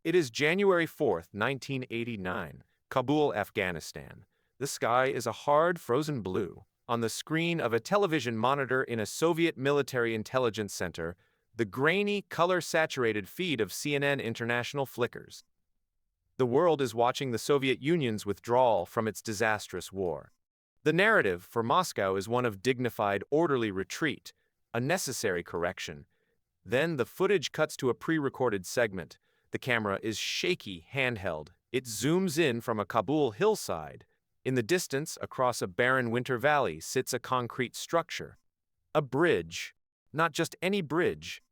It is January 4th, 1989, Kabul, Afghanistan. The sky is a hard, frozen blue. On the screen of a television monitor in a Soviet military intelligence center, the grainy, color-saturated feed of CNN International flickers. The world is watching the Soviet Union's withdrawal from its disastrous war. The narrative for Moscow is one of dignified, orderly retreat, a necessary correction. Then the footage cuts to a pre-recorded segment. The camera is shaky, handheld. It zooms in from a Kabul hillside. In the distance, across a barren winter valley, sits a concrete structure. A bridge. Not just any bridge.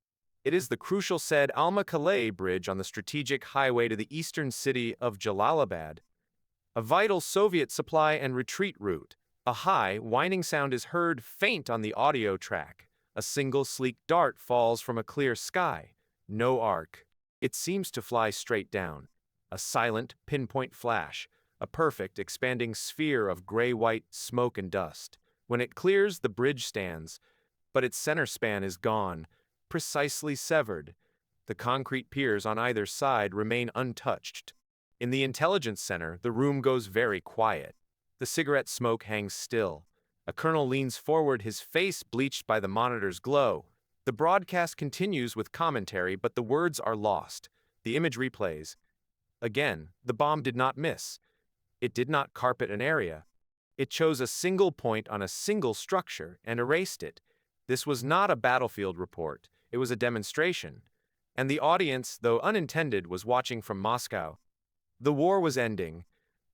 It is the crucial Said Alma-Calais bridge on the strategic highway to the eastern city of Jalalabad. A vital Soviet supply and retreat route. A high, whining sound is heard faint on the audio track. A single sleek dart falls from a clear sky. No arc. It seems to fly straight down. A silent, pinpoint flash. A perfect, expanding sphere of gray-white smoke and dust. When it clears, the bridge stands. But its center span is gone, precisely severed. The concrete piers on either side remain untouched. In the intelligence center, the room goes very quiet. The cigarette smoke hangs still. A colonel leans forward, his face bleached by the monitor's glow. The broadcast continues with commentary, but the words are lost. The image replays. Again, the bomb did not miss. It did not carpet an area. It chose a single point on a single structure and erased it. This was not a battlefield report. It was a demonstration. And the audience, though unintended, was watching from Moscow. The war was ending,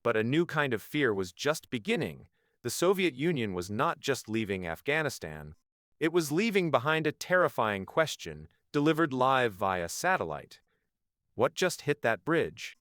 but a new kind of fear was just beginning. The Soviet Union was not just leaving Afghanistan. It was leaving behind a terrifying question, delivered live via satellite. What just hit that bridge?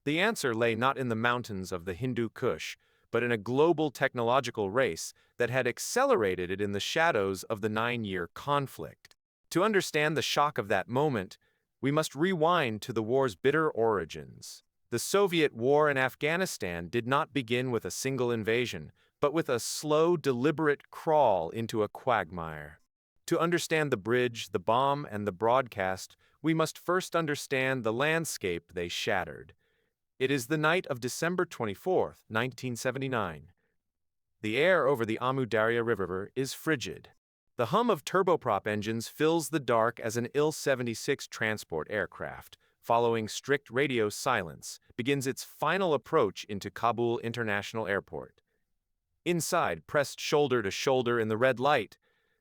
The answer lay not in the mountains of the Hindu Kush, but in a global technological race that had accelerated it in the shadows of the 9-year conflict. To understand the shock of that moment, we must rewind to the war's bitter origins. The Soviet war in Afghanistan did not begin with a single invasion, but with a slow, deliberate crawl into a quagmire. To understand the bridge, the bomb, and the broadcast, we must first understand the landscape they shattered. It is the night of December 24, 1979. The air over the Amu Darya River is frigid. The hum of turboprop engines fills the dark as an Il-76 transport aircraft, following strict radio silence, begins its final approach into Kabul International Airport. Inside, pressed shoulder to shoulder in the red light,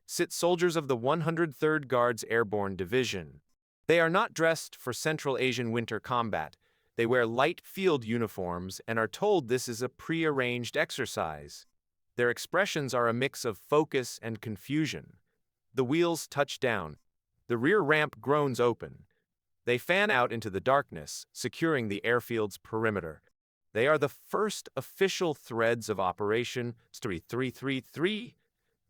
sit soldiers of the 103rd Guards Airborne Division. They are not dressed for Central Asian winter combat. They wear light field uniforms and are told this is a pre-arranged exercise. Their expressions are a mix of focus and confusion. The wheels touch down. The rear ramp groans open. They fan out into the darkness, securing the airfield's perimeter. They are the first official threads of Operation 333,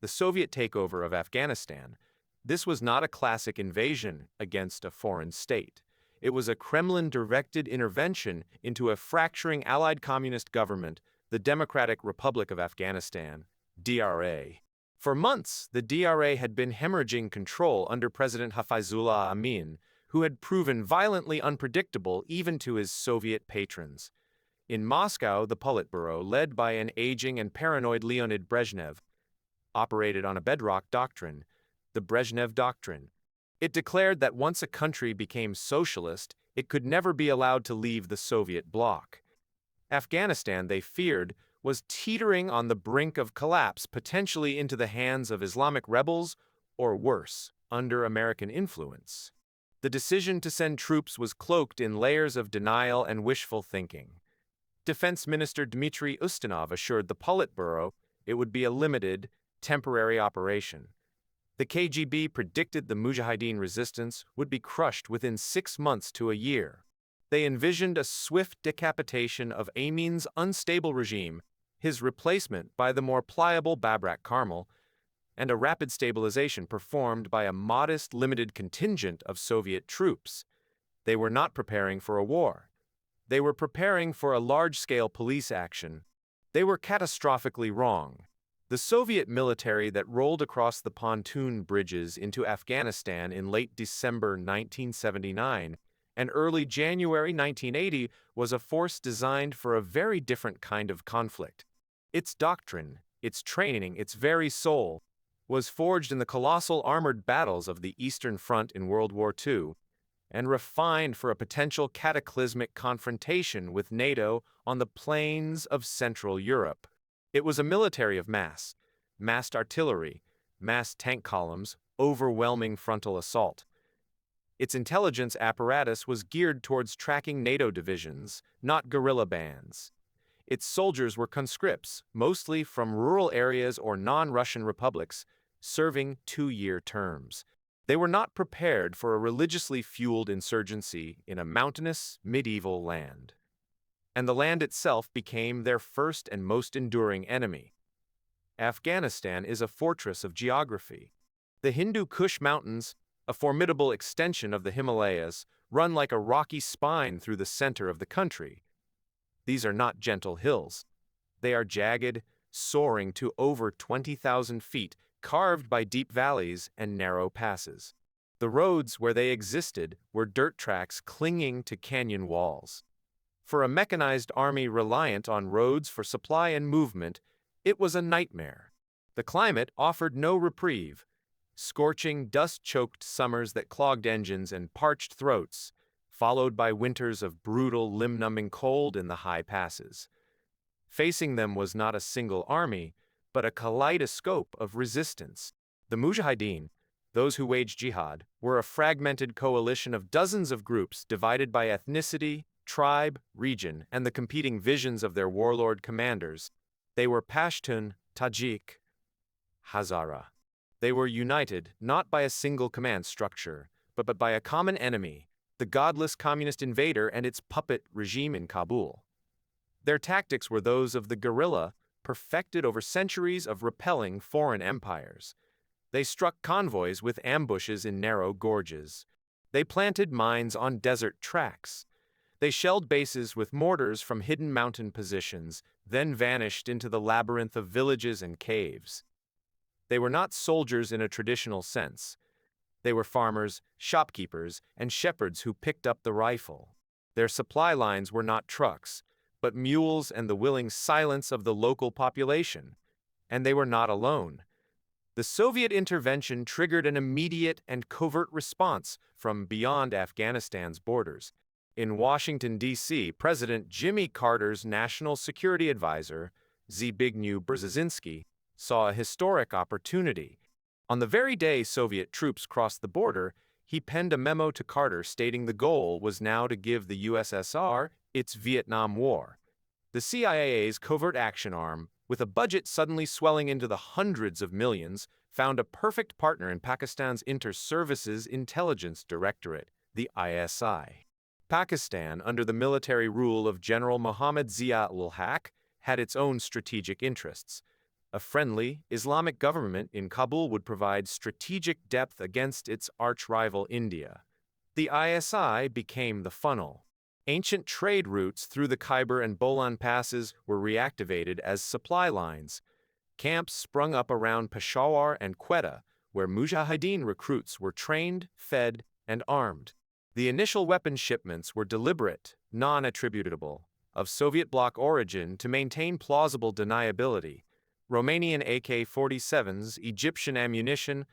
the Soviet takeover of Afghanistan. This was not a classic invasion against a foreign state. It was a Kremlin-directed intervention into a fracturing Allied communist government, the Democratic Republic of Afghanistan, DRA. For months, the DRA had been hemorrhaging control under President Hafizullah Amin, who had proven violently unpredictable even to his Soviet patrons. In Moscow, the Politburo, led by an aging and paranoid Leonid Brezhnev, operated on a bedrock doctrine, the Brezhnev Doctrine. It declared that once a country became socialist, it could never be allowed to leave the Soviet bloc. Afghanistan, they feared, was teetering on the brink of collapse, potentially into the hands of Islamic rebels, or worse, under American influence. The decision to send troops was cloaked in layers of denial and wishful thinking. Defense Minister Dmitry Ustinov assured the Politburo it would be a limited, temporary operation. The KGB predicted the Mujahideen resistance would be crushed within 6 months to a year. They envisioned a swift decapitation of Amin's unstable regime, his replacement by the more pliable Babrak Karmal, and a rapid stabilization performed by a modest, limited contingent of Soviet troops. They were not preparing for a war. They were preparing for a large-scale police action. They were catastrophically wrong. The Soviet military that rolled across the pontoon bridges into Afghanistan in late December 1979 and early January 1980 was a force designed for a very different kind of conflict. Its doctrine, its training, its very soul, was forged in the colossal armored battles of the Eastern Front in World War II, and refined for a potential cataclysmic confrontation with NATO on the plains of Central Europe. It was a military of massed artillery, massed tank columns, overwhelming frontal assault. Its intelligence apparatus was geared towards tracking NATO divisions, not guerrilla bands. Its soldiers were conscripts, mostly from rural areas or non-Russian republics, serving 2-year terms. They were not prepared for a religiously fueled insurgency in a mountainous, medieval land. And the land itself became their first and most enduring enemy. Afghanistan is a fortress of geography. The Hindu Kush Mountains, a formidable extension of the Himalayas, run like a rocky spine through the center of the country. These are not gentle hills. They are jagged, soaring to over 20,000 feet, carved by deep valleys and narrow passes. The roads where they existed were dirt tracks clinging to canyon walls. For a mechanized army reliant on roads for supply and movement, it was a nightmare. The climate offered no reprieve. Scorching, dust-choked summers that clogged engines and parched throats, followed by winters of brutal, limb-numbing cold in the high passes. Facing them was not a single army, but a kaleidoscope of resistance. The Mujahideen, those who waged jihad, were a fragmented coalition of dozens of groups divided by ethnicity, tribe, region, and the competing visions of their warlord commanders. They were Pashtun, Tajik, Hazara. They were united not by a single command structure, but by a common enemy, the godless communist invader and its puppet regime in Kabul. Their tactics were those of the guerrilla, perfected over centuries of repelling foreign empires. They struck convoys with ambushes in narrow gorges. They planted mines on desert tracks. They shelled bases with mortars from hidden mountain positions, then vanished into the labyrinth of villages and caves. They were not soldiers in a traditional sense. They were farmers, shopkeepers, and shepherds who picked up the rifle. Their supply lines were not trucks, but mules and the willing silence of the local population. And they were not alone. The Soviet intervention triggered an immediate and covert response from beyond Afghanistan's borders. In Washington, D.C., President Jimmy Carter's national security advisor, Zbigniew Brzezinski, saw a historic opportunity. On the very day Soviet troops crossed the border, he penned a memo to Carter stating the goal was now to give the USSR its Vietnam War. The CIA's covert action arm, with a budget suddenly swelling into the hundreds of millions, found a perfect partner in Pakistan's Inter-Services Intelligence Directorate, the ISI. Pakistan, under the military rule of General Muhammad Zia-ul-Haq, had its own strategic interests. A friendly, Islamic government in Kabul would provide strategic depth against its arch-rival India. The ISI became the funnel. Ancient trade routes through the Khyber and Bolan passes were reactivated as supply lines. Camps sprung up around Peshawar and Quetta, where Mujahideen recruits were trained, fed, and armed. The initial weapon shipments were deliberate, non-attributable, of Soviet bloc origin to maintain plausible deniability. Romanian AK-47s, Egyptian ammunition,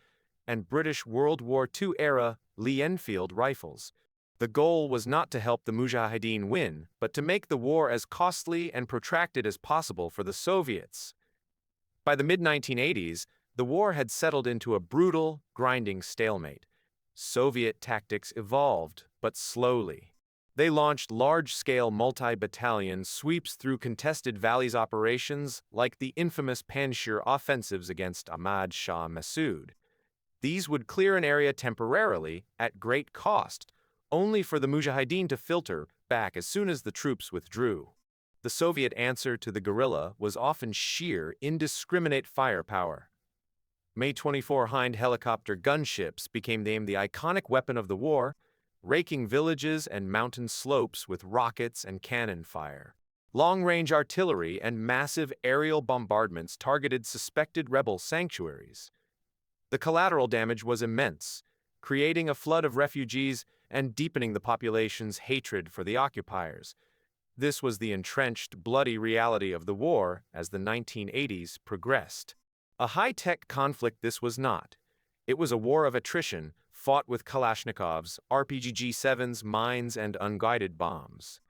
and British World War II-era Lee Enfield rifles. The goal was not to help the Mujahideen win, but to make the war as costly and protracted as possible for the Soviets. By the mid-1980s, the war had settled into a brutal, grinding stalemate. Soviet tactics evolved, but slowly. They launched large-scale multi-battalion sweeps through contested valleys operations like the infamous Panjshir offensives against Ahmad Shah Massoud. These would clear an area temporarily, at great cost, only for the Mujahideen to filter back as soon as the troops withdrew. The Soviet answer to the guerrilla was often sheer, indiscriminate firepower. May 24 Hind helicopter gunships became the iconic weapon of the war, raking villages and mountain slopes with rockets and cannon fire. Long-range artillery and massive aerial bombardments targeted suspected rebel sanctuaries. The collateral damage was immense, creating a flood of refugees and deepening the population's hatred for the occupiers. This was the entrenched, bloody reality of the war as the 1980s progressed. A high-tech conflict this was not. It was a war of attrition, fought with Kalashnikovs, RPG-G7s, mines, and unguided bombs.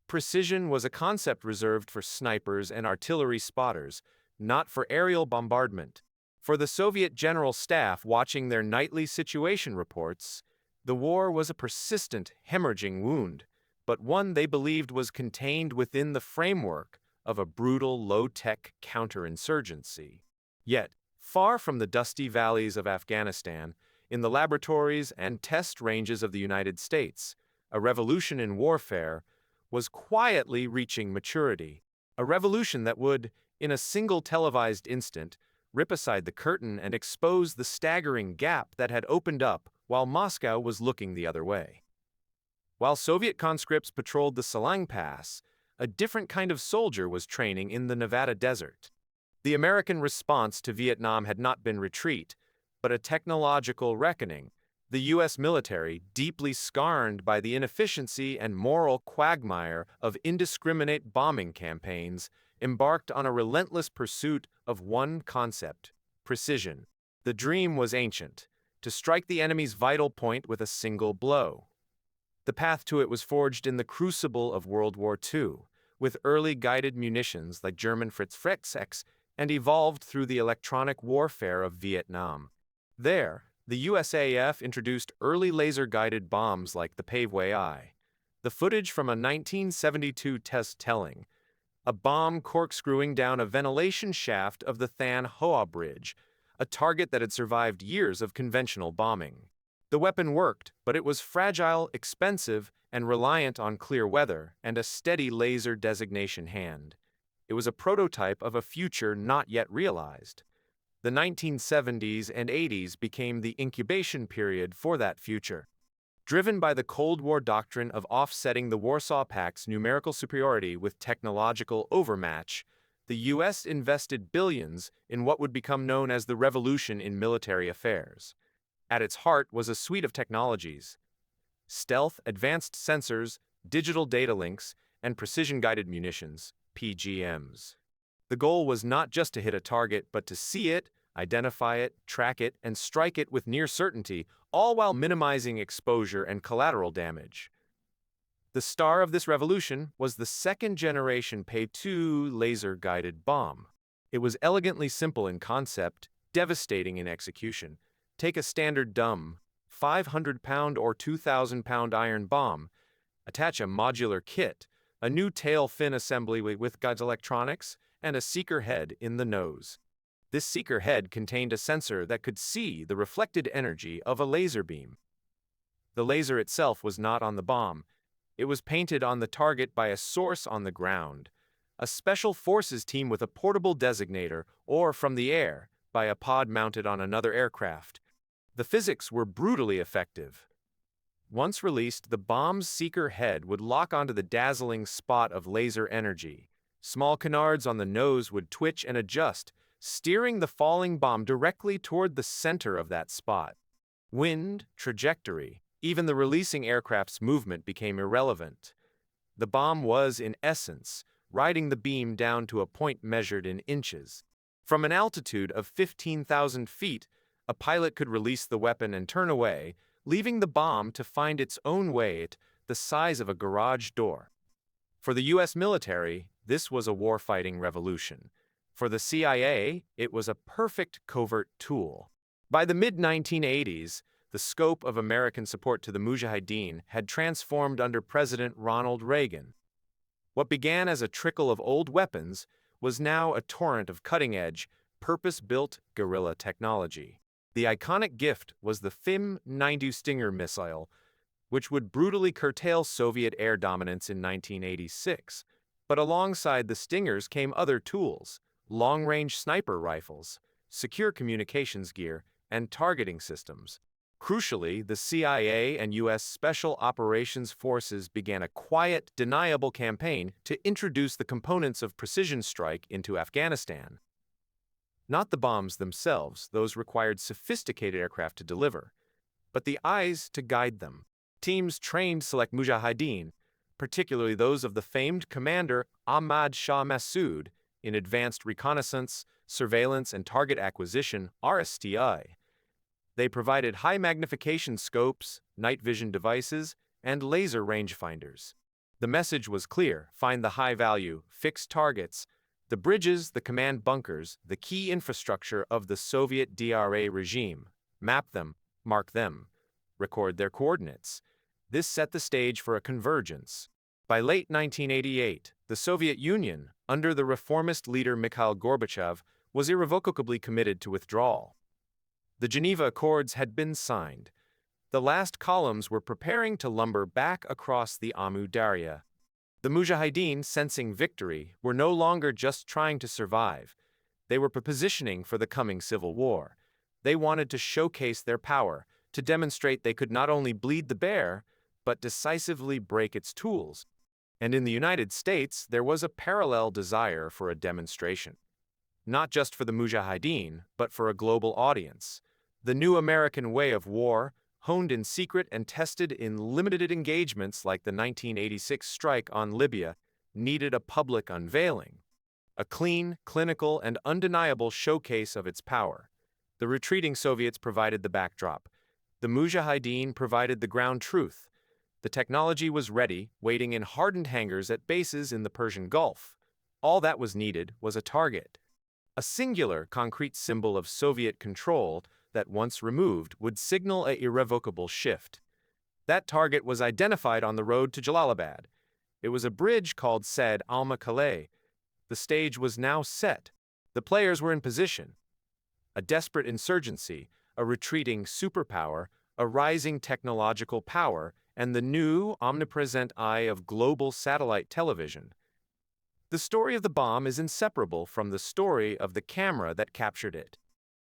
Precision was a concept reserved for snipers and artillery spotters, not for aerial bombardment. For the Soviet General Staff watching their nightly situation reports, the war was a persistent, hemorrhaging wound, but one they believed was contained within the framework of a brutal, low-tech counterinsurgency. Yet, far from the dusty valleys of Afghanistan, in the laboratories and test ranges of the United States, a revolution in warfare was quietly reaching maturity. A revolution that would, in a single televised instant, rip aside the curtain and expose the staggering gap that had opened up while Moscow was looking the other way. While Soviet conscripts patrolled the Salang Pass, a different kind of soldier was training in the Nevada desert. The American response to Vietnam had not been retreat, but a technological reckoning. The U.S. military, deeply scarred by the inefficiency and moral quagmire of indiscriminate bombing campaigns, embarked on a relentless pursuit of one concept: precision. The dream was ancient, to strike the enemy's vital point with a single blow. The path to it was forged in the crucible of World War II, with early guided munitions like German Fritz Frechsechs, and evolved through the electronic warfare of Vietnam. There, the USAF introduced early laser-guided bombs like the Paveway Eye. The footage from a 1972 test telling: a bomb corkscrewing down a ventilation shaft of the Than Hoa Bridge, a target that had survived years of conventional bombing. The weapon worked, but it was fragile, expensive, and reliant on clear weather and a steady laser designation hand. It was a prototype of a future not yet realized. The 1970s and 80s became the incubation period for that future. Driven by the Cold War doctrine of offsetting the Warsaw Pact's numerical superiority with technological overmatch, the U.S. invested billions in what would become known as the revolution in military affairs. At its heart was a suite of technologies: stealth, advanced sensors, digital data links, and precision-guided munitions, PGMs. The goal was not just to hit a target, but to see it, identify it, track it, and strike it with near certainty, all while minimizing exposure and collateral damage. The star of this revolution was the second-generation P-2 laser-guided bomb. It was elegantly simple in concept, devastating in execution. Take a standard dumb 500-pound or 2,000-pound iron bomb, attach a modular kit, a new tail fin assembly with guides electronics, and a seeker head in the nose. This seeker head contained a sensor that could see the reflected energy of a laser beam. The laser itself was not on the bomb. It was painted on the target by a source on the ground, a special forces team with a portable designator, or from the air, by a pod mounted on another aircraft. The physics were brutally effective. Once released, the bomb's seeker head would lock onto the dazzling spot of laser energy. Small canards on the nose would twitch and adjust, steering the falling bomb directly toward the center of that spot. Wind, trajectory, even the releasing aircraft's movement became irrelevant. The bomb was, in essence, riding the beam down to a point measured in inches. From an altitude of 15,000 feet, a pilot could release the weapon and turn away, leaving the bomb to find its own way at the size of a garage door. For the U.S. military, this was a warfighting revolution. For the CIA, it was a perfect covert tool. By the mid-1980s, the scope of American support to the Mujahideen had transformed under President Ronald Reagan. What began as a trickle of old weapons was now a torrent of cutting-edge, purpose-built guerrilla technology. The iconic gift was the FIM-92 Stinger missile, which would brutally curtail Soviet air dominance in 1986. But alongside the Stingers came other tools: long-range sniper rifles, secure communications gear, and targeting systems. Crucially, the CIA and U.S. Special Operations Forces began a quiet, deniable campaign to introduce the components of precision strike into Afghanistan. Not the bombs themselves, those required sophisticated aircraft to deliver, but the eyes to guide them. Teams trained select mujahideen, particularly those of the famed commander Ahmad Shah Massoud, in advanced reconnaissance, surveillance, and target acquisition (RSTI). They provided high-magnification scopes, night vision devices, and laser rangefinders. The message was clear: find the high-value, fixed targets, the bridges, the command bunkers, the key infrastructure of the Soviet DRA regime. Map them, mark them, record their coordinates. This set the stage for a convergence. By late 1988, the Soviet Union, under the reformist leader Mikhail Gorbachev, was irrevocably committed to withdrawal. The Geneva Accords had been signed. The last columns were preparing to lumber back across the Amu Darya. The Mujahideen, sensing victory, were no longer just trying to survive. They were positioning for the coming civil war. They wanted to showcase their power, to demonstrate they could not only bleed the bear, but decisively break its tools. And in the United States, there was a parallel desire for a demonstration. Not just for the Mujahideen, but for a global audience. The new American way of war, honed in secret and tested in limited engagements like the 1986 strike on Libya, needed a public unveiling. A clean, clinical, and undeniable showcase of its power. The retreating Soviets provided the backdrop. The Mujahideen provided the ground truth. The technology was ready, waiting in hardened hangars at bases in the Persian Gulf. All that was needed was a target. A singular, concrete symbol of Soviet control that, once removed, would signal an irrevocable shift. That target was identified on the road to Jalalabad. It was a bridge called Said Alma-Calais. The stage was now set. The players were in position. A desperate insurgency, a retreating superpower, a rising technological power, and the new, omnipresent eye of global satellite television. The story of the bomb is inseparable from the story of the camera that captured it.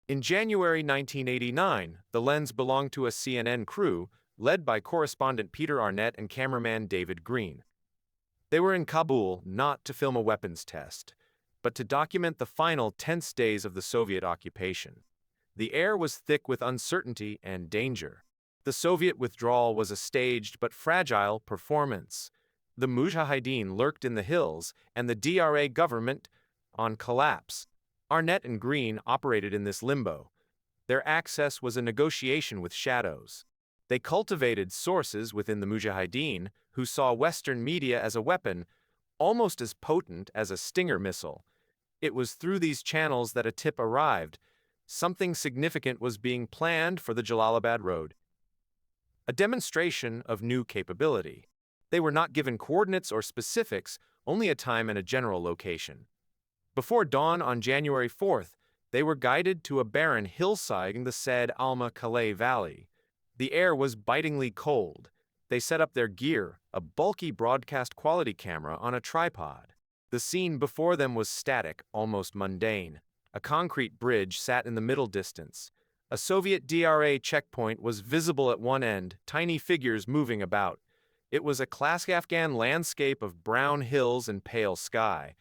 In January 1989, the lens belonged to a CNN crew, led by correspondent Peter Arnett and cameraman David Green. They were in Kabul not to film a weapons test, but to document the final tense days of the Soviet occupation. The air was thick with uncertainty and danger. The Soviet withdrawal was a staged but fragile performance. The Mujahideen lurked in the hills, and the DRA government on collapse. Arnett and Green operated in this limbo. Their access was a negotiation with shadows. They cultivated sources within the Mujahideen who saw Western media as a weapon, almost as potent as a Stinger missile. It was through these channels that a tip arrived. Something significant was being planned for the Jalalabad road. A demonstration of new capability. They were not given coordinates or specifics, only a time and a general location. Before dawn on January 4th, they were guided to a barren hillside in the Said Alma-Calais Valley. The air was bitingly cold. They set up their gear, a bulky broadcast quality camera on a tripod. The scene before them was static, almost mundane. A concrete bridge sat in the middle distance. A Soviet DRA checkpoint was visible at one end, tiny figures moving about. It was a classic Afghan landscape of brown hills and pale sky.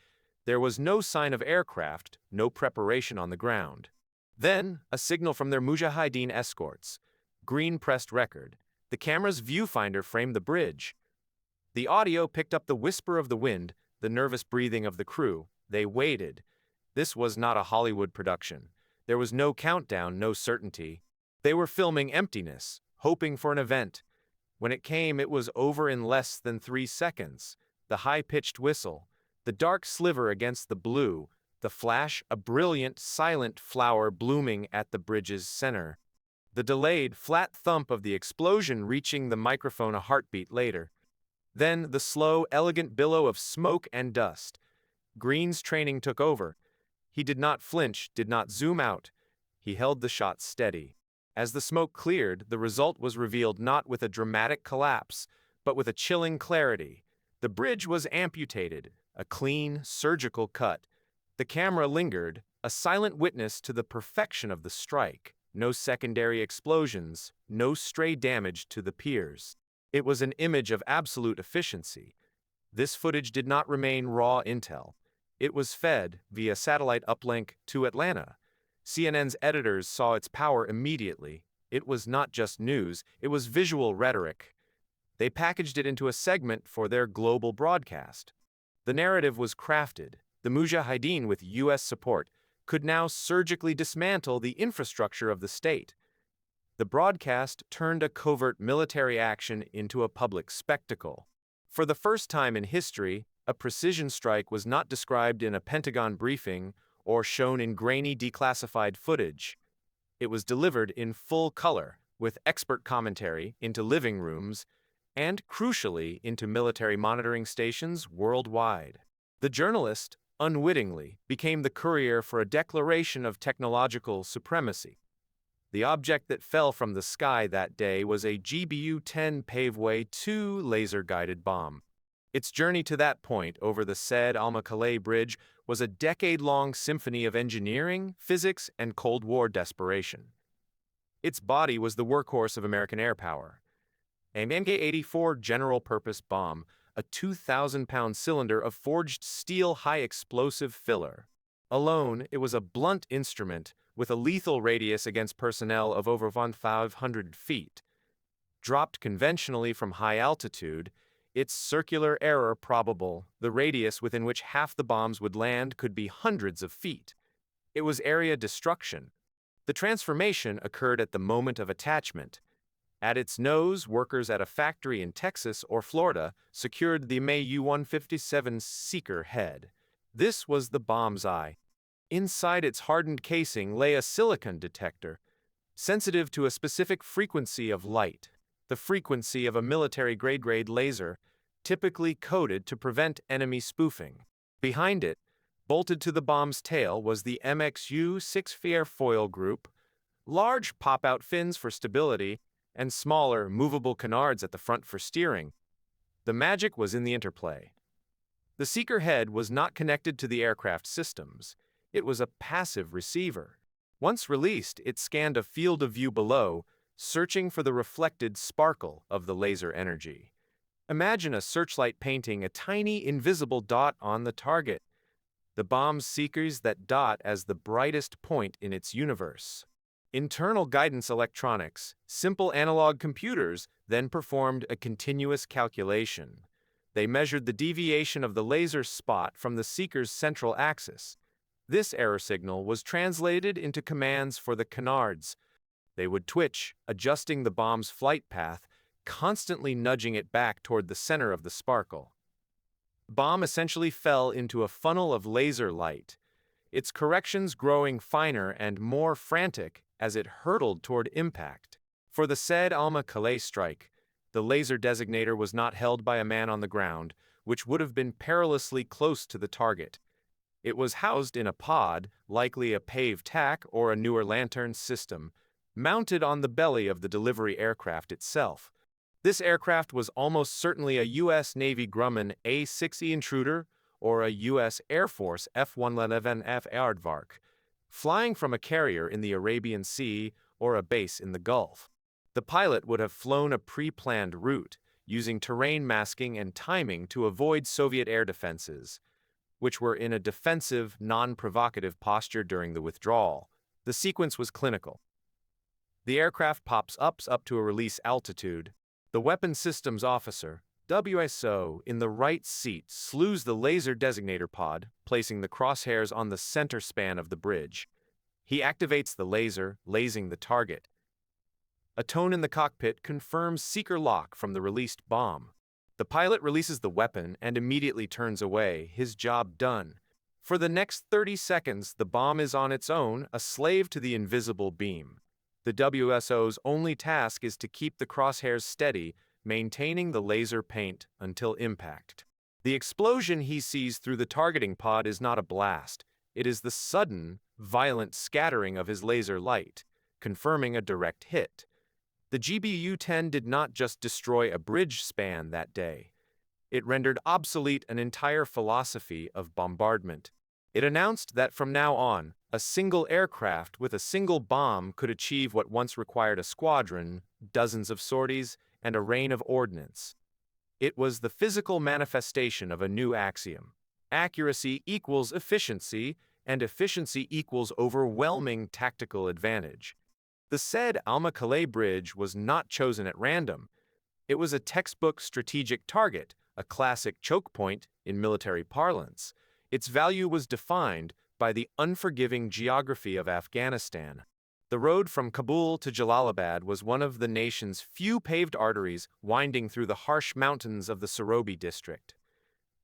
There was no sign of aircraft, no preparation on the ground. Then, a signal from their Mujahideen escorts. Green pressed record. The camera's viewfinder framed the bridge. The audio picked up the whisper of the wind, the nervous breathing of the crew. They waited. This was not a Hollywood production. There was no countdown, no certainty. They were filming emptiness, hoping for an event. When it came, it was over in less than 3 seconds. The high-pitched whistle, the dark sliver against the blue, the flash, a brilliant, silent flower blooming at the bridge's center. The delayed, flat thump of the explosion reaching the microphone a heartbeat later. Then the slow, elegant billow of smoke and dust. Green's training took over. He did not flinch, did not zoom out. He held the shot steady. As the smoke cleared, the result was revealed not with a dramatic collapse, but with a chilling clarity. The bridge was amputated, a clean, surgical cut. The camera lingered, a silent witness to the perfection of the strike. No secondary explosions, no stray damage to the piers. It was an image of absolute efficiency. This footage did not remain raw intel. It was fed, via satellite uplink, to Atlanta. CNN's editors saw its power immediately. It was not just news, it was visual rhetoric. They packaged it into a segment for their global broadcast. The narrative was crafted. The Mujahideen, with U.S. support, could now surgically dismantle the infrastructure of the state. The broadcast turned a covert military action into a public spectacle. For the first time in history, a precision strike was not described in a Pentagon briefing or shown in grainy declassified footage. It was delivered in full color, with expert commentary into living rooms and, crucially, into military monitoring stations worldwide. The journalist, unwittingly, became the courier for a declaration of technological supremacy. The object that fell from the sky that day was a GBU-10 Paveway-2 laser-guided bomb. Its journey to that point over the Said al-Makale Bridge was a decade-long symphony of engineering, physics, and Cold War desperation. Its body was the workhorse of American air power. An MK-84 general-purpose bomb, a 2,000-pound cylinder of forged steel high-explosive filler. Alone, it was a blunt instrument with a lethal radius against personnel of over 1,500 feet. Dropped conventionally from high altitude, its circular error probable, the radius within which half the bombs would land could be hundreds of feet. It was area destruction. The transformation occurred at the moment of attachment. At its nose, workers at a factory in Texas or Florida secured the MAU-157 seeker head. This was the bomb's eye. Inside its hardened casing lay a silicon detector, sensitive to a specific frequency of light, the frequency of a military-grade laser, typically coded to prevent enemy spoofing. Behind it, bolted to the bomb's tail, was the MXU-6 airfoil group, large pop-out fins for stability, and smaller, movable canards at the front for steering. The magic was in the interplay. The seeker head was not connected to the aircraft systems. It was a passive receiver. Once released, it scanned a field of view below, searching for the reflected sparkle of the laser energy. Imagine a searchlight painting a tiny, invisible dot on the target. The bomb seekers that dot as the brightest point in its universe. Internal guidance electronics, simple analog computers, then performed a continuous calculation. They measured the deviation of the laser spot from the seeker's central axis. This error signal was translated into commands for the canards. They would twitch, adjusting the bomb's flight path, constantly nudging it back toward the center of the sparkle. The bomb essentially fell into a funnel of laser light, its corrections growing finer and more frantic as it hurtled toward impact. For the Said al-Makale strike, the laser designator was not held by a man on the ground, which would have been perilously close to the target. It was housed in a pod, likely a pave tack or a newer lantern system, mounted on the belly of the delivery aircraft itself. This aircraft was almost certainly a U.S. Navy Grumman A-6E Intruder or a U.S. Air Force F-111F Aardvark, flying from a carrier in the Arabian Sea or a base in the Gulf. The pilot would have flown a pre-planned route, using terrain masking and timing to avoid Soviet air defenses, which were in a defensive, non-provocative posture during the withdrawal. The sequence was clinical. The aircraft pops up to a release altitude. The weapons systems officer, WSO, in the right seat slews the laser designator pod, placing the crosshairs on the center span of the bridge. He activates the laser, lasing the target. A tone in the cockpit confirms seeker lock from the released bomb. The pilot releases the weapon and immediately turns away, his job done. For the next 30 seconds, the bomb is on its own, a slave to the invisible beam. The WSO's only task is to keep the crosshairs steady, maintaining the laser paint until impact. The explosion he sees through the targeting pod is not a blast. It is the sudden, violent scattering of his laser light, confirming a direct hit. The GBU-10 did not just destroy a bridge span that day. It rendered obsolete an entire philosophy of bombardment. It announced that from now on, a single aircraft with a single bomb could achieve what once required a squadron, dozens of sorties, and a rain of ordnance. It was the physical manifestation of a new axiom. Accuracy equals efficiency, and efficiency equals overwhelming tactical advantage. The Said al-Makale Bridge was not chosen at random. It was a textbook strategic target, a classic choke point in military parlance. Its value was defined by the unforgiving geography of Afghanistan. The road from Kabul to Jalalabad was one of the nation's few paved arteries winding through the harsh mountains of the Sorobi district.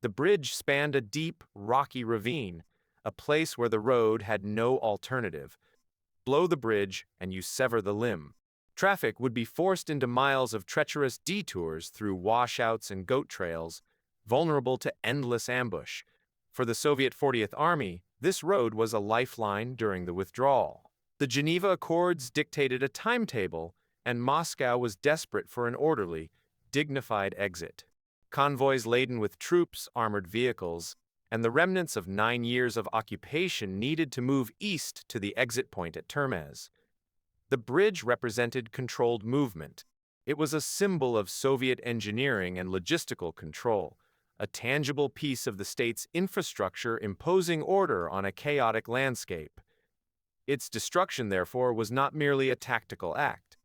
The bridge spanned a deep, rocky ravine, a place where the road had no alternative. Blow the bridge and you sever the limb. Traffic would be forced into miles of treacherous detours through washouts and goat trails, vulnerable to endless ambush. For the Soviet 40th Army, this road was a lifeline during the withdrawal. The Geneva Accords dictated a timetable, and Moscow was desperate for an orderly, dignified exit. Convoys laden with troops, armored vehicles, and the remnants of 9 years of occupation needed to move east to the exit point at Termez. The bridge represented controlled movement. It was a symbol of Soviet engineering and logistical control, a tangible piece of the state's infrastructure imposing order on a chaotic landscape. Its destruction, therefore, was not merely a tactical act.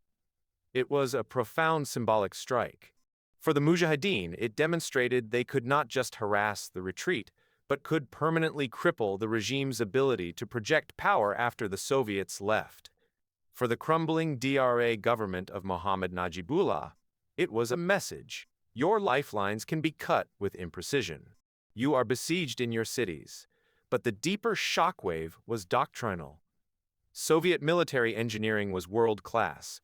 It was a profound symbolic strike. For the Mujahideen, it demonstrated they could not just harass the retreat, but could permanently cripple the regime's ability to project power after the Soviets left. For the crumbling DRA government of Mohammad Najibullah, it was a message. Your lifelines can be cut with imprecision. You are besieged in your cities. But the deeper shockwave was doctrinal. Soviet military engineering was world-class.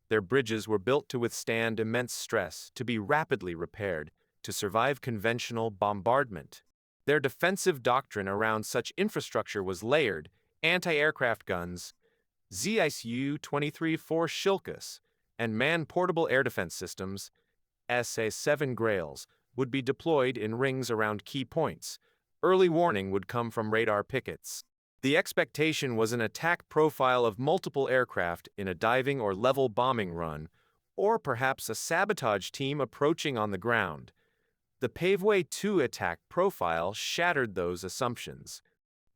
Their bridges were built to withstand immense stress, to be rapidly repaired, to survive conventional bombardment. Their defensive doctrine around such infrastructure was layered: anti-aircraft guns, ZSU-23 Shilkus, and man-portable air defense systems, SA-7 Grails, would be deployed in rings around key points. Early warning would come from radar pickets. The expectation was an attack profile of multiple aircraft in a diving or level bombing run, or perhaps a sabotage team approaching on the ground. The Paveway 2 attack profile shattered those assumptions.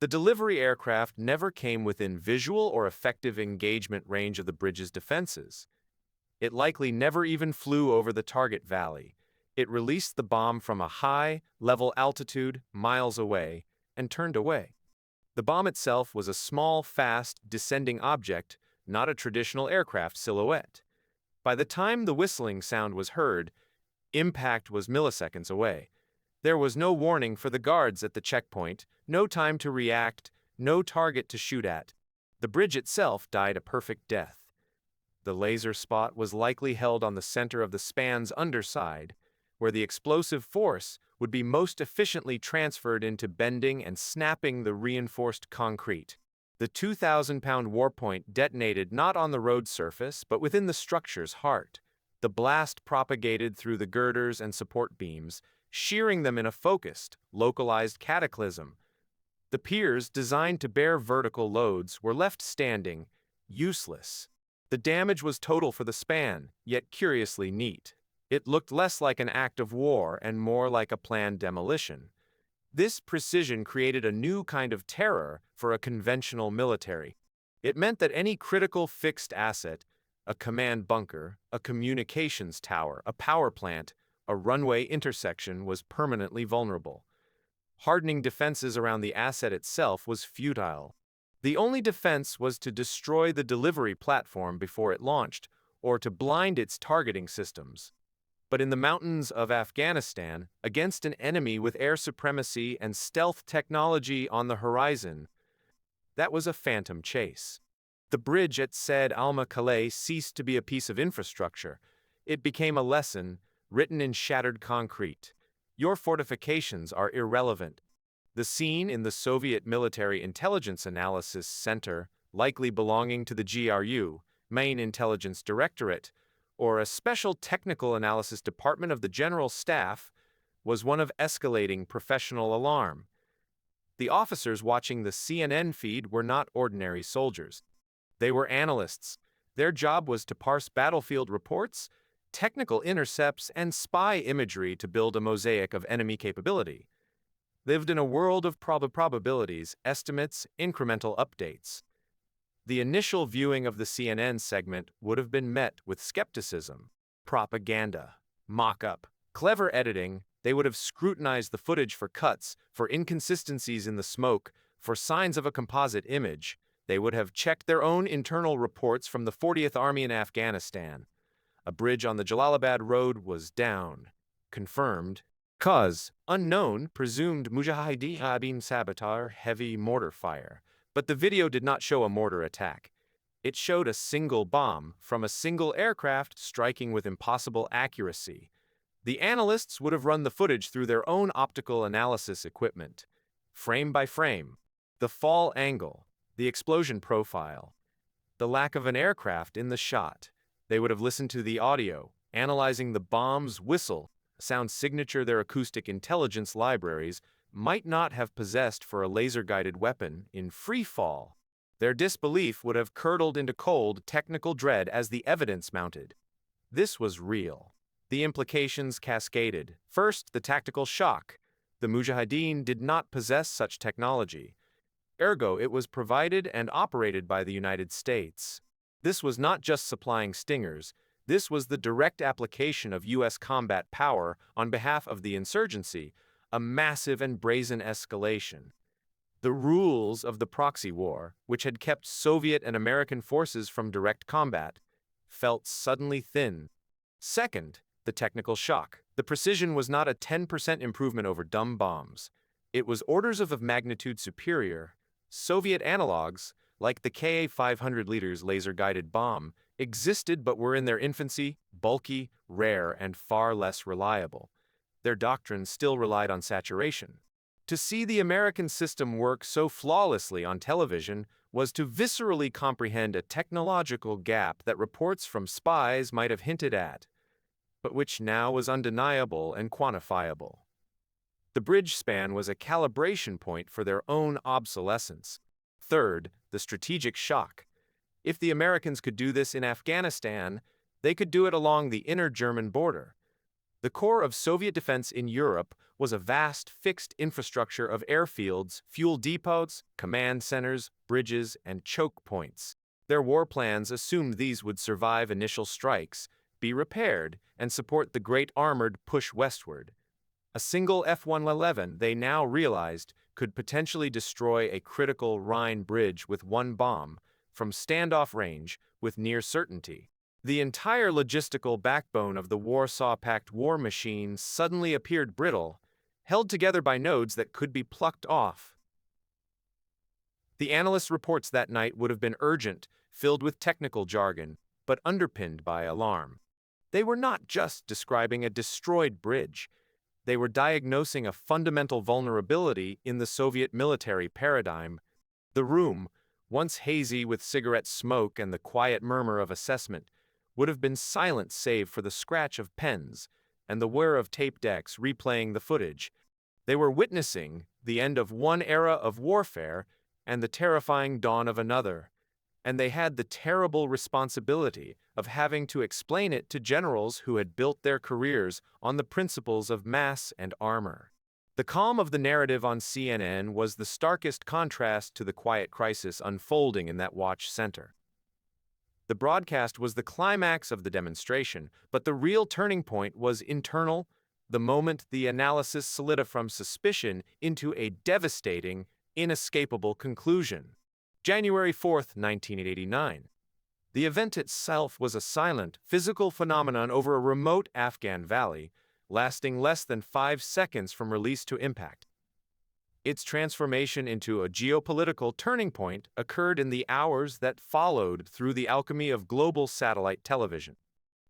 The delivery aircraft never came within visual or effective engagement range of the bridge's defenses. It likely never even flew over the target valley. It released the bomb from a high, level altitude, miles away, and turned away. The bomb itself was a small, fast, descending object, not a traditional aircraft silhouette. By the time the whistling sound was heard, impact was milliseconds away. There was no warning for the guards at the checkpoint, no time to react, no target to shoot at. The bridge itself died a perfect death. The laser spot was likely held on the center of the span's underside, where the explosive force would be most efficiently transferred into bending and snapping the reinforced concrete. The 2,000-pound warpoint detonated not on the road surface, but within the structure's heart. The blast propagated through the girders and support beams, shearing them in a focused, localized cataclysm. The piers, designed to bear vertical loads, were left standing, useless. The damage was total for the span, yet curiously neat. It looked less like an act of war and more like a planned demolition. This precision created a new kind of terror for a conventional military. It meant that any critical fixed asset, a command bunker, a communications tower, a power plant, a runway intersection, was permanently vulnerable. Hardening defenses around the asset itself was futile. The only defense was to destroy the delivery platform before it launched, or to blind its targeting systems. But in the mountains of Afghanistan, against an enemy with air supremacy and stealth technology on the horizon, that was a phantom chase. The bridge at Said Alma-Calais ceased to be a piece of infrastructure. It became a lesson, written in shattered concrete. Your fortifications are irrelevant. The scene in the Soviet Military Intelligence Analysis Center, likely belonging to the GRU, Main Intelligence Directorate, or a special technical analysis department of the General Staff, was one of escalating professional alarm. The officers watching the CNN feed were not ordinary soldiers. They were analysts. Their job was to parse battlefield reports, technical intercepts, and spy imagery to build a mosaic of enemy capability. Lived in a world of probabilities, estimates, incremental updates. The initial viewing of the CNN segment would have been met with skepticism. Propaganda. Mock-up. Clever editing, they would have scrutinized the footage for cuts, for inconsistencies in the smoke, for signs of a composite image. They would have checked their own internal reports from the 40th Army in Afghanistan. A bridge on the Jalalabad road was down. Confirmed. Cause unknown, presumed Mujahideen saboteur heavy mortar fire. But the video did not show a mortar attack. It showed a single bomb from a single aircraft striking with impossible accuracy. The analysts would have run the footage through their own optical analysis equipment. Frame by frame. The fall angle. The explosion profile. The lack of an aircraft in the shot. They would have listened to the audio, analyzing the bomb's whistle, a sound signature their acoustic intelligence libraries might not have possessed for a laser-guided weapon in free fall. Their disbelief would have curdled into cold, technical dread as the evidence mounted. This was real. The implications cascaded. First, the tactical shock. The Mujahideen did not possess such technology. Ergo, it was provided and operated by the United States. This was not just supplying stingers. This was the direct application of U.S. combat power on behalf of the insurgency, a massive and brazen escalation. The rules of the proxy war, which had kept Soviet and American forces from direct combat, felt suddenly thin. Second, the technical shock. The precision was not a 10% improvement over dumb bombs. It was orders of magnitude superior. Soviet analogs, like the Ka-500 liters laser-guided bomb, existed but were in their infancy, bulky, rare, and far less reliable. Their doctrine still relied on saturation. To see the American system work so flawlessly on television was to viscerally comprehend a technological gap that reports from spies might have hinted at, but which now was undeniable and quantifiable. The bridge span was a calibration point for their own obsolescence. Third, the strategic shock. If the Americans could do this in Afghanistan, they could do it along the inner German border. The core of Soviet defense in Europe was a vast fixed infrastructure of airfields, fuel depots, command centers, bridges, and choke points. Their war plans assumed these would survive initial strikes, be repaired, and support the great armored push westward. A single F-111, they now realized, could potentially destroy a critical Rhine bridge with one bomb, from standoff range, with near certainty. The entire logistical backbone of the Warsaw Pact war machine suddenly appeared brittle, held together by nodes that could be plucked off. The analyst reports that night would have been urgent, filled with technical jargon, but underpinned by alarm. They were not just describing a destroyed bridge. They were diagnosing a fundamental vulnerability in the Soviet military paradigm. The room, once hazy with cigarette smoke and the quiet murmur of assessment, would have been silent save for the scratch of pens and the whir of tape decks replaying the footage. They were witnessing the end of one era of warfare and the terrifying dawn of another, and they had the terrible responsibility of having to explain it to generals who had built their careers on the principles of mass and armor. The calm of the narrative on CNN was the starkest contrast to the quiet crisis unfolding in that watch center. The broadcast was the climax of the demonstration, but the real turning point was internal, the moment the analysis solidified from suspicion into a devastating, inescapable conclusion. January 4, 1989. The event itself was a silent, physical phenomenon over a remote Afghan valley, lasting less than 5 seconds from release to impact. Its transformation into a geopolitical turning point occurred in the hours that followed through the alchemy of global satellite television.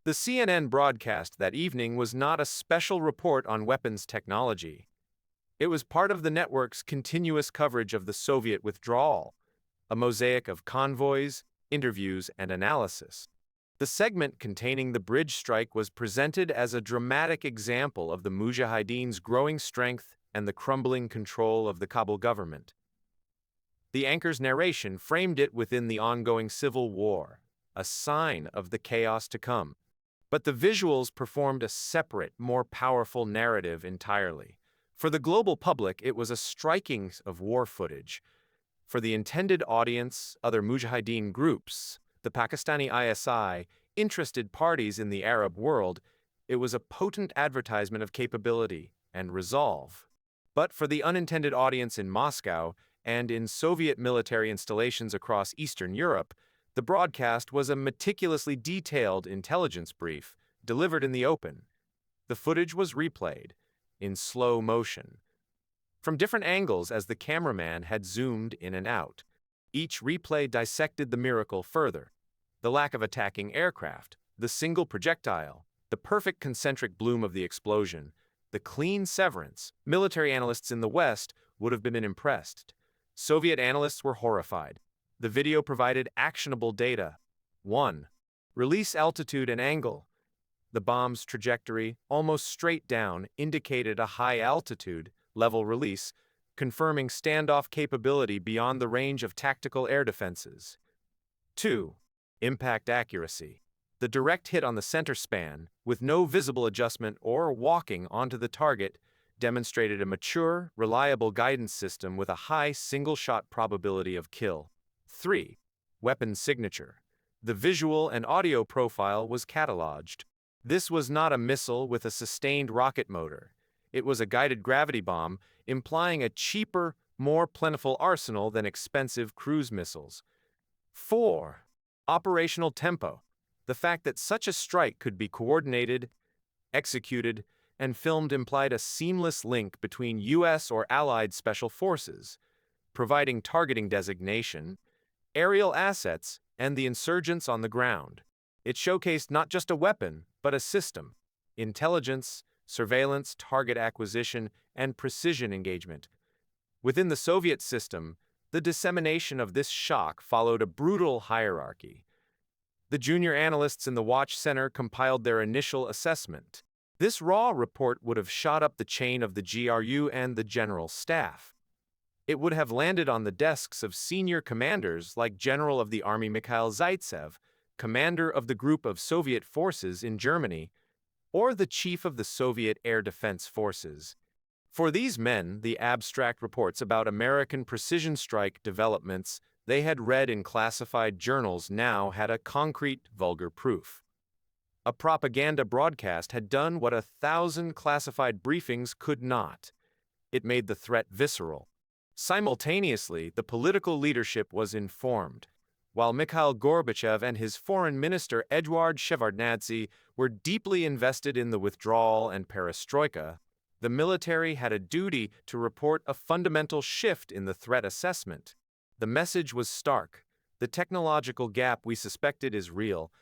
The CNN broadcast that evening was not a special report on weapons technology. It was part of the network's continuous coverage of the Soviet withdrawal, a mosaic of convoys, interviews, and analysis. The segment containing the bridge strike was presented as a dramatic example of the Mujahideen's growing strength and the crumbling control of the Kabul government. The anchor's narration framed it within the ongoing civil war, a sign of the chaos to come. But the visuals performed a separate, more powerful narrative entirely. For the global public, it was a striking of war footage. For the intended audience, other Mujahideen groups, the Pakistani ISI, interested parties in the Arab world, it was a potent advertisement of capability and resolve. But for the unintended audience in Moscow and in Soviet military installations across Eastern Europe, the broadcast was a meticulously detailed intelligence brief delivered in the open. The footage was replayed in slow motion, from different angles as the cameraman had zoomed in and out. Each replay dissected the miracle further: the lack of attacking aircraft, the single projectile, the perfect concentric bloom of the explosion, the clean severance. Military analysts in the West would have been impressed. Soviet analysts were horrified. The video provided actionable data. 1. Release altitude and angle. The bomb's trajectory, almost straight down, indicated a high altitude level release, confirming standoff capability beyond the range of tactical air defenses. 2. Impact accuracy. The direct hit on the center span, with no visible adjustment or walking onto the target, demonstrated a mature, reliable guidance system with a high single-shot probability of kill. 3. Weapon signature. The visual and audio profile was cataloged. This was not a missile with a sustained rocket motor. It was a guided gravity bomb, implying a cheaper, more plentiful arsenal than expensive cruise missiles. 4. Operational tempo. The fact that such a strike could be coordinated, executed, and filmed implied a seamless link between U.S. or Allied special forces, providing targeting designation, aerial assets, and the insurgents on the ground. It showcased not just a weapon, but a system: intelligence, surveillance, target acquisition, and precision engagement. Within the Soviet system, the dissemination of this shock followed a brutal hierarchy. The junior analysts in the Watch Center compiled their initial assessment. This raw report would have shot up the chain of the GRU and the General Staff. It would have landed on the desks of senior commanders like General of the Army Mikhail Zaitsev, commander of the Group of Soviet Forces in Germany, or the chief of the Soviet Air Defense Forces. For these men, the abstract reports about American precision strike developments they had read in classified journals now had a concrete, vulgar proof. A propaganda broadcast had done what 1,000 classified briefings could not. It made the threat visceral. Simultaneously, the political leadership was informed. While Mikhail Gorbachev and his foreign minister Eduard Shevardnadze were deeply invested in the withdrawal and perestroika, the military had a duty to report a fundamental shift in the threat assessment. The message was stark: the technological gap we suspected is real,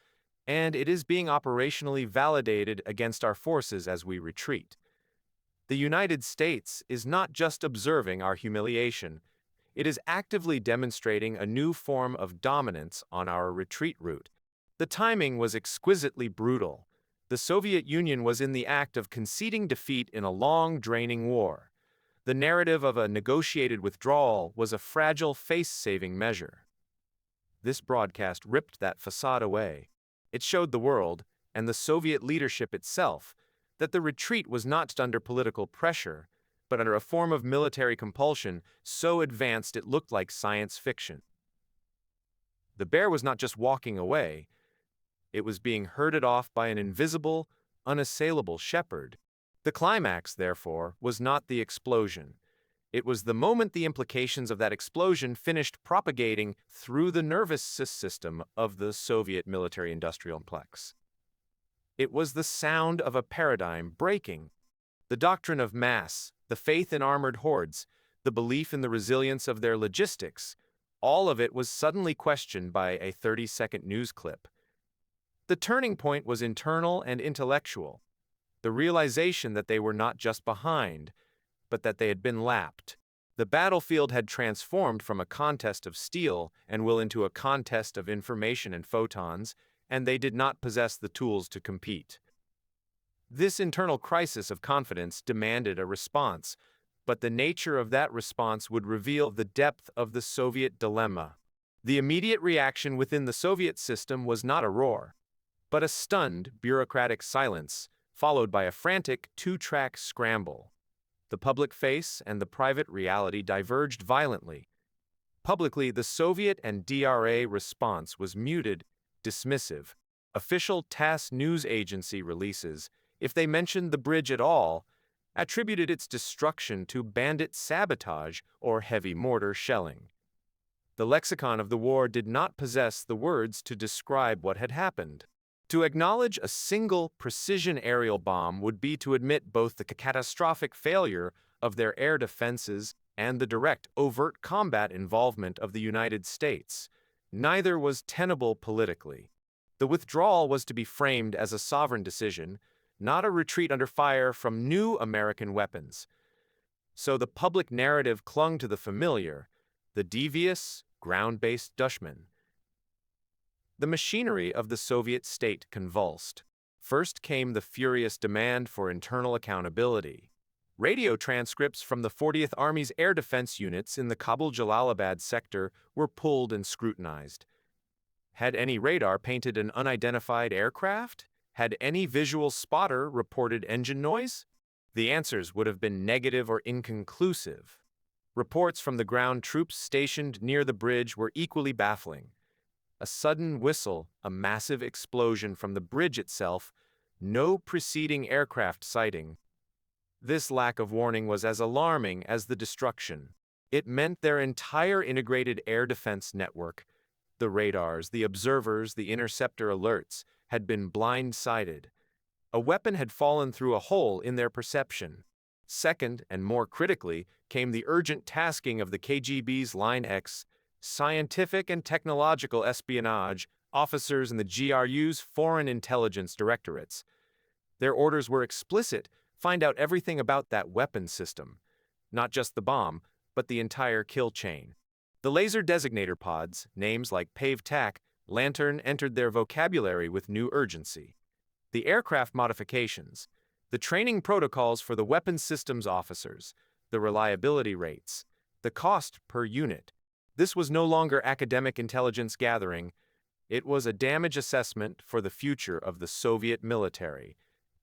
and it is being operationally validated against our forces as we retreat. The United States is not just observing our humiliation, it is actively demonstrating a new form of dominance on our retreat route. The timing was exquisitely brutal. The Soviet Union was in the act of conceding defeat in a long, draining war. The narrative of a negotiated withdrawal was a fragile face-saving measure. This broadcast ripped that facade away. It showed the world, and the Soviet leadership itself, that the retreat was not under political pressure, but under a form of military compulsion so advanced it looked like science fiction. The bear was not just walking away, it was being herded off by an invisible, unassailable shepherd. The climax, therefore, was not the explosion. It was the moment the implications of that explosion finished propagating through the nervous system of the Soviet military-industrial complex. It was the sound of a paradigm breaking. The doctrine of mass, the faith in armored hordes, the belief in the resilience of their logistics, all of it was suddenly questioned by a 30-second news clip. The turning point was internal and intellectual. The realization that they were not just behind, but that they had been lapped. The battlefield had transformed from a contest of steel and will into a contest of information and photons, and they did not possess the tools to compete. This internal crisis of confidence demanded a response, but the nature of that response would reveal the depth of the Soviet dilemma. The immediate reaction within the Soviet system was not a roar, but a stunned, bureaucratic silence, followed by a frantic two-track scramble. The public face and the private reality diverged violently. Publicly, the Soviet and DRA response was muted, dismissive. Official TASS news agency releases, if they mentioned the bridge at all, attributed its destruction to bandit sabotage or heavy mortar shelling. The lexicon of the war did not possess the words to describe what had happened. To acknowledge a single precision aerial bomb would be to admit both the catastrophic failure of their air defenses and the direct, overt combat involvement of the United States. Neither was tenable politically. The withdrawal was to be framed as a sovereign decision, not a retreat under fire from new American weapons. So the public narrative clung to the familiar, the devious, ground-based Dushman. The machinery of the Soviet state convulsed. First came the furious demand for internal accountability. Radio transcripts from the 40th Army's air defense units in the Kabul-Jalalabad sector were pulled and scrutinized. Had any radar painted an unidentified aircraft? Had any visual spotter reported engine noise? The answers would have been negative or inconclusive. Reports from the ground troops stationed near the bridge were equally baffling. A sudden whistle, a massive explosion from the bridge itself, no preceding aircraft sighting. This lack of warning was as alarming as the destruction. It meant their entire integrated air defense network, the radars, the observers, the interceptor alerts, had been blindsided. A weapon had fallen through a hole in their perception. Second, and more critically, came the urgent tasking of the KGB's Line X, scientific and technological espionage officers in the GRU's Foreign Intelligence Directorates. Their orders were explicit: find out everything about that weapon system. Not just the bomb, but the entire kill chain. The laser designator pods, names like Pave Tac, Lantern, entered their vocabulary with new urgency. The aircraft modifications, the training protocols for the weapons systems officers, the reliability rates, the cost per unit. This was no longer academic intelligence gathering. It was a damage assessment for the future of the Soviet military.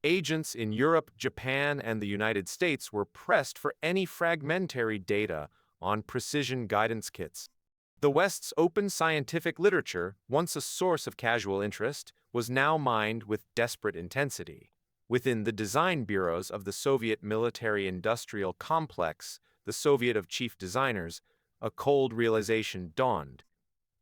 Agents in Europe, Japan, and the United States were pressed for any fragmentary data on precision guidance kits. The West's open scientific literature, once a source of casual interest, was now mined with desperate intensity. Within the design bureaus of the Soviet military-industrial complex, the Soviet of Chief Designers, a cold realization dawned.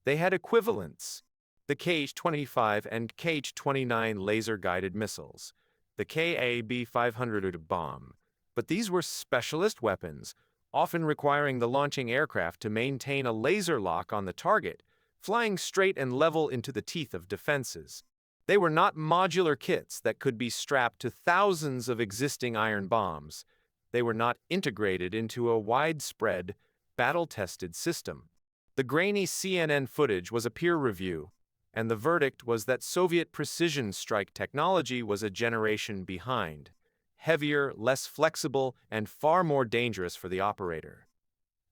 They had equivalents: the Kh-25 and Kh-29 laser-guided missiles, the Ka-B-500 bomb. But these were specialist weapons, often requiring the launching aircraft to maintain a laser lock on the target, flying straight and level into the teeth of defenses. They were not modular kits that could be strapped to thousands of existing iron bombs. They were not integrated into a widespread, battle-tested system. The grainy CNN footage was a peer review, and the verdict was that Soviet precision strike technology was a generation behind. Heavier, less flexible, and far more dangerous for the operator.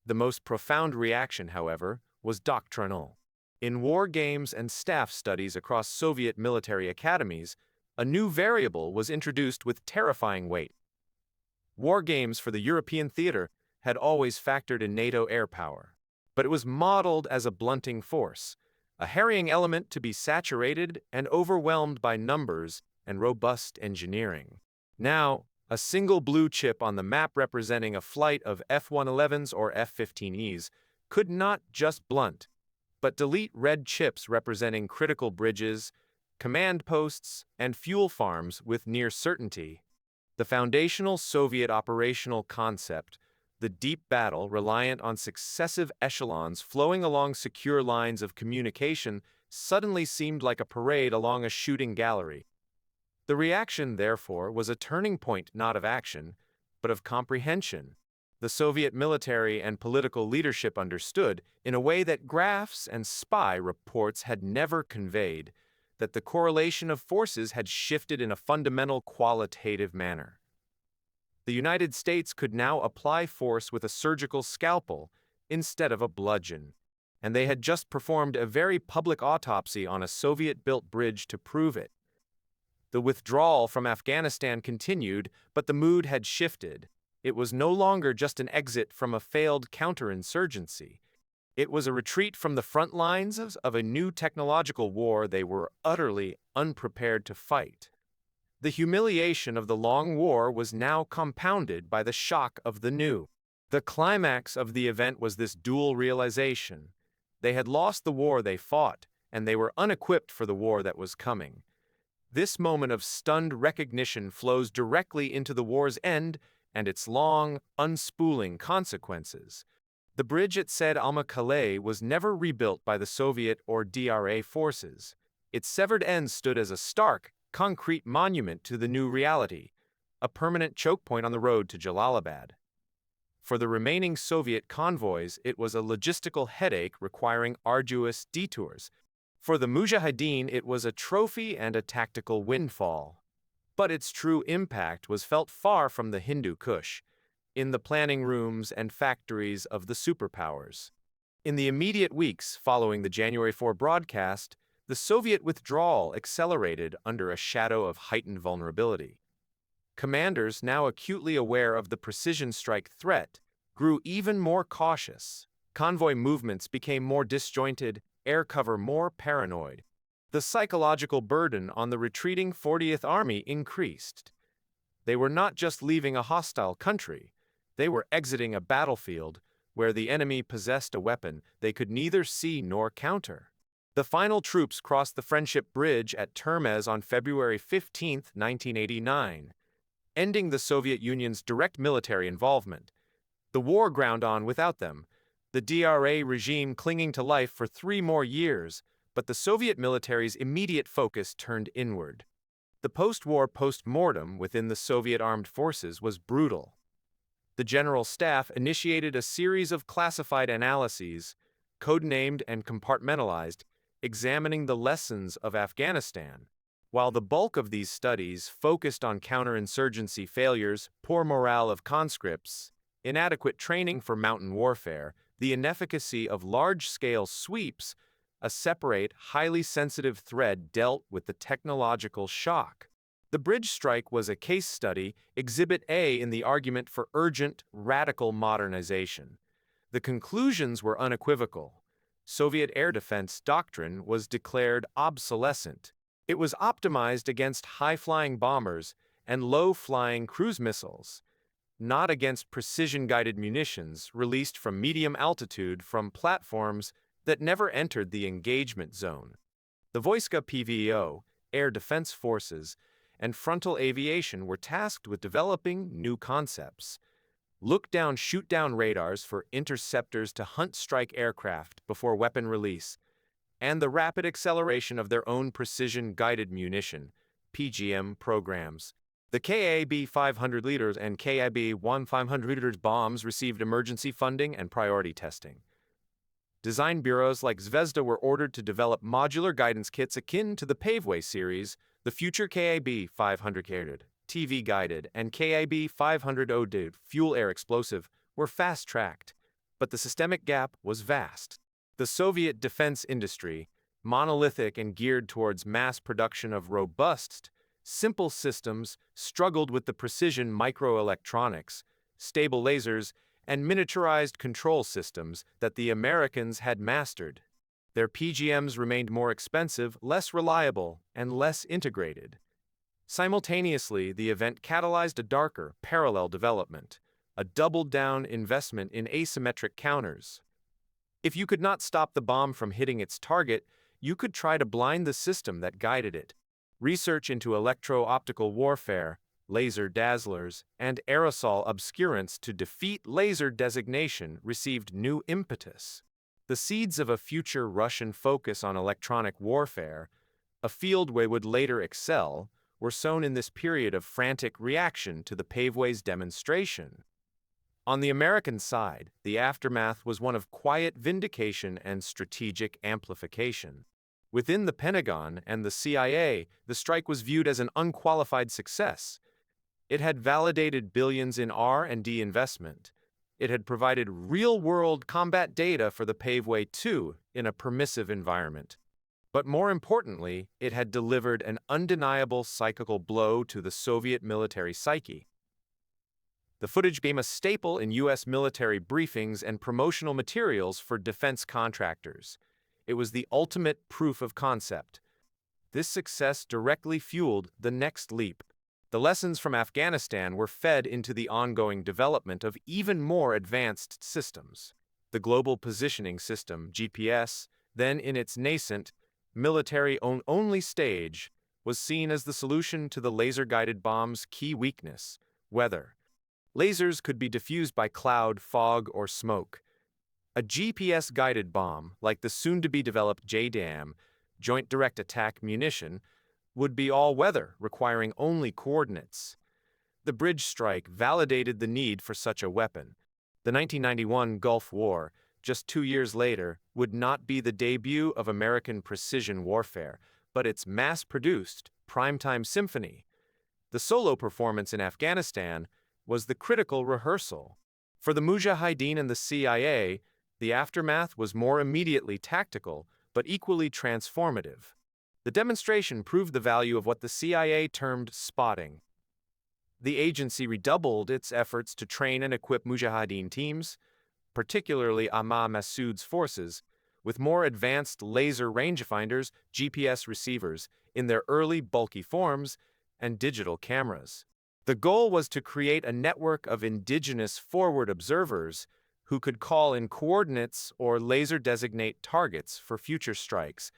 The most profound reaction, however, was doctrinal. In war games and staff studies across Soviet military academies, a new variable was introduced with terrifying weight. War games for the European theater had always factored in NATO air power, but it was modeled as a blunting force, a harrying element to be saturated and overwhelmed by numbers and robust engineering. Now, a single blue chip on the map representing a flight of F-111s or F-15Es could not just blunt, but delete red chips representing critical bridges, command posts, and fuel farms with near certainty. The foundational Soviet operational concept, the deep battle reliant on successive echelons flowing along secure lines of communication, suddenly seemed like a parade along a shooting gallery. The reaction, therefore, was a turning point not of action, but of comprehension. The Soviet military and political leadership understood, in a way that graphs and spy reports had never conveyed, that the correlation of forces had shifted in a fundamental qualitative manner. The United States could now apply force with a surgical scalpel instead of a bludgeon, and they had just performed a very public autopsy on a Soviet-built bridge to prove it. The withdrawal from Afghanistan continued, but the mood had shifted. It was no longer just an exit from a failed counterinsurgency. It was a retreat from the front lines of a new technological war they were utterly unprepared to fight. The humiliation of the long war was now compounded by the shock of the new. The climax of the event was this dual realization. They had lost the war they fought, and they were unequipped for the war that was coming. This moment of stunned recognition flows directly into the war's end and its long, unspooling consequences. The bridge at Sed Alma-Calais was never rebuilt by the Soviet or DRA forces. Its severed ends stood as a stark, concrete monument to the new reality, a permanent choke point on the road to Jalalabad. For the remaining Soviet convoys, it was a logistical headache requiring arduous detours. For the Mujahideen, it was a trophy and a tactical windfall. But its true impact was felt far from the Hindu Kush, in the planning rooms and factories of the superpowers. In the immediate weeks following the January 4 broadcast, the Soviet withdrawal accelerated under a shadow of heightened vulnerability. Commanders, now acutely aware of the precision strike threat, grew even more cautious. Convoy movements became more disjointed, air cover more paranoid. The psychological burden on the retreating 40th Army increased. They were not just leaving a hostile country, they were exiting a battlefield where the enemy possessed a weapon they could neither see nor counter. The final troops crossed the Friendship Bridge at Termez on February 15, 1989, ending the Soviet Union's direct military involvement. The war ground on without them, the DRA regime clinging to life for 3 more years, but the Soviet military's immediate focus turned inward. The post-war post-mortem within the Soviet armed forces was brutal. The General Staff initiated a series of classified analyses, codenamed and compartmentalized, examining the lessons of Afghanistan. While the bulk of these studies focused on counterinsurgency failures, poor morale of conscripts, inadequate training for mountain warfare, the inefficacy of large-scale sweeps, a separate, highly sensitive thread dealt with the technological shock. The bridge strike was a case study, Exhibit A in the argument for urgent, radical modernization. The conclusions were unequivocal. Soviet air defense doctrine was declared obsolescent. It was optimized against high-flying bombers and low-flying cruise missiles, not against precision-guided munitions released from medium altitude from platforms that never entered the engagement zone. The Vojska PVO, Air Defense Forces, and frontal aviation were tasked with developing new concepts. Look-down, shoot-down radars for interceptors to hunt strike aircraft before weapon release, and the rapid acceleration of their own precision-guided munition, PGM programs. The KAB 500 liters and KAB 1500 liters bombs received emergency funding and priority testing. Design bureaus like Zvezda were ordered to develop modular guidance kits akin to the Paveway series. The future KAB 500 TV-guided and KAB 500 OD fuel-air explosive were fast-tracked, but the systemic gap was vast. The Soviet defense industry, monolithic and geared towards mass production of robust, simple systems, struggled with the precision microelectronics, stable lasers, and miniaturized control systems that the Americans had mastered. Their PGMs remained more expensive, less reliable, and less integrated. Simultaneously, the event catalyzed a darker, parallel development, a doubled-down investment in asymmetric counters. If you could not stop the bomb from hitting its target, you could try to blind the system that guided it. Research into electro-optical warfare, laser dazzlers, and aerosol obscurants to defeat laser designation received new impetus. The seeds of a future Russian focus on electronic warfare, a field where would later excel, were sown in this period of frantic reaction to the Paveway's demonstration. On the American side, the aftermath was one of quiet vindication and strategic amplification. Within the Pentagon and the CIA, the strike was viewed as an unqualified success. It had validated billions in R&D investment. It had provided real-world combat data for the Paveway 2 in a permissive environment. But more importantly, it had delivered an undeniable psychical blow to the Soviet military psyche. The footage became a staple in U.S. military briefings and promotional materials for defense contractors. It was the ultimate proof of concept. This success directly fueled the next leap. The lessons from Afghanistan were fed into the ongoing development of even more advanced systems. The Global Positioning System, GPS, then in its nascent, military-only stage, was seen as the solution to the laser-guided bomb's key weakness: weather. Lasers could be diffused by cloud, fog, or smoke. A GPS-guided bomb, like the soon-to-be-developed JDAM, Joint Direct Attack Munition, would be all-weather, requiring only coordinates. The bridge strike validated the need for such a weapon. The 1991 Gulf War, just 2 years later, would not be the debut of American precision warfare, but its mass-produced, primetime symphony. The solo performance in Afghanistan was the critical rehearsal. For the Mujahideen and the CIA, the aftermath was more immediately tactical, but equally transformative. The demonstration proved the value of what the CIA termed spotting. The agency redoubled its efforts to train and equip Mujahideen teams, particularly Ahmad Massoud's forces, with more advanced laser rangefinders, GPS receivers, in their early bulky forms, and digital cameras. The goal was to create a network of indigenous forward observers who could call in coordinates or laser-designate targets for future strikes,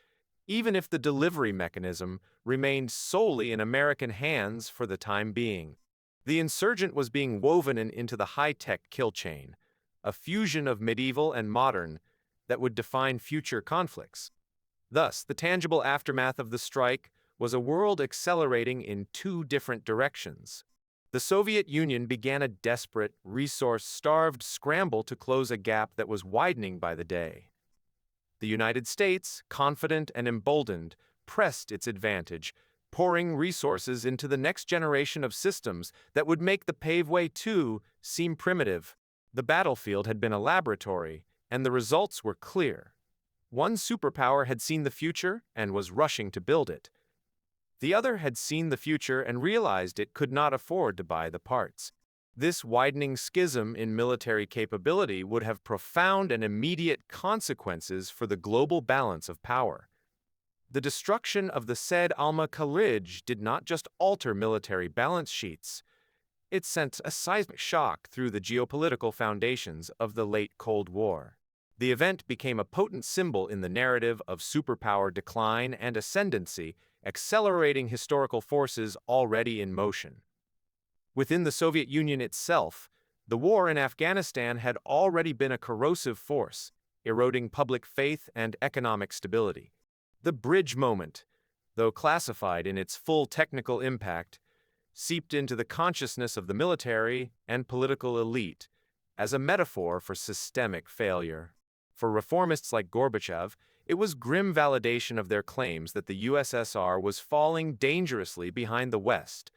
even if the delivery mechanism remained solely in American hands for the time being. The insurgent was being woven into the high-tech kill chain, a fusion of medieval and modern that would define future conflicts. Thus, the tangible aftermath of the strike was a world accelerating in two different directions. The Soviet Union began a desperate, resource-starved scramble to close a gap that was widening by the day. The United States, confident and emboldened, pressed its advantage, pouring resources into the next generation of systems that would make the paveway to seem primitive. The battlefield had been a laboratory, and the results were clear. One superpower had seen the future and was rushing to build it. The other had seen the future and realized it could not afford to buy the parts. This widening schism in military capability would have profound and immediate consequences for the global balance of power. The destruction of the said Alma-Khalij did not just alter military balance sheets. It sent a seismic shock through the geopolitical foundations of the late Cold War. The event became a potent symbol in the narrative of superpower decline and ascendancy, accelerating historical forces already in motion. Within the Soviet Union itself, the war in Afghanistan had already been a corrosive force, eroding public faith and economic stability. The bridge moment, though classified in its full technical impact, seeped into the consciousness of the military and political elite as a metaphor for systemic failure. For reformists like Gorbachev, it was grim validation of their claims that the USSR was falling dangerously behind the West,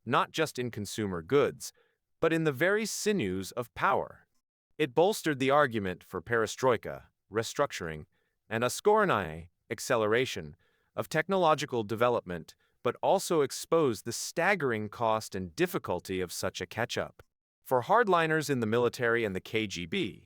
not just in consumer goods, but in the very sinews of power. It bolstered the argument for perestroika, restructuring, and uskorenaya, acceleration, of technological development, but also exposed the staggering cost and difficulty of such a catch-up. For hardliners in the military and the KGB,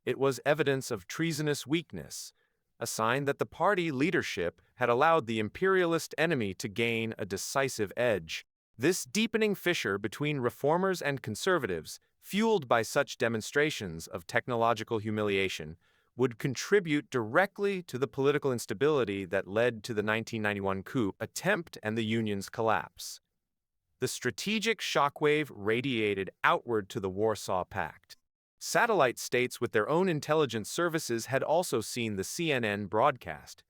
it was evidence of treasonous weakness, a sign that the party leadership had allowed the imperialist enemy to gain a decisive edge. This deepening fissure between reformers and conservatives, fueled by such demonstrations of technological humiliation, would contribute directly to the political instability that led to the 1991 coup attempt and the Union's collapse. The strategic shockwave radiated outward to the Warsaw Pact. Satellite states with their own intelligence services had also seen the CNN broadcast.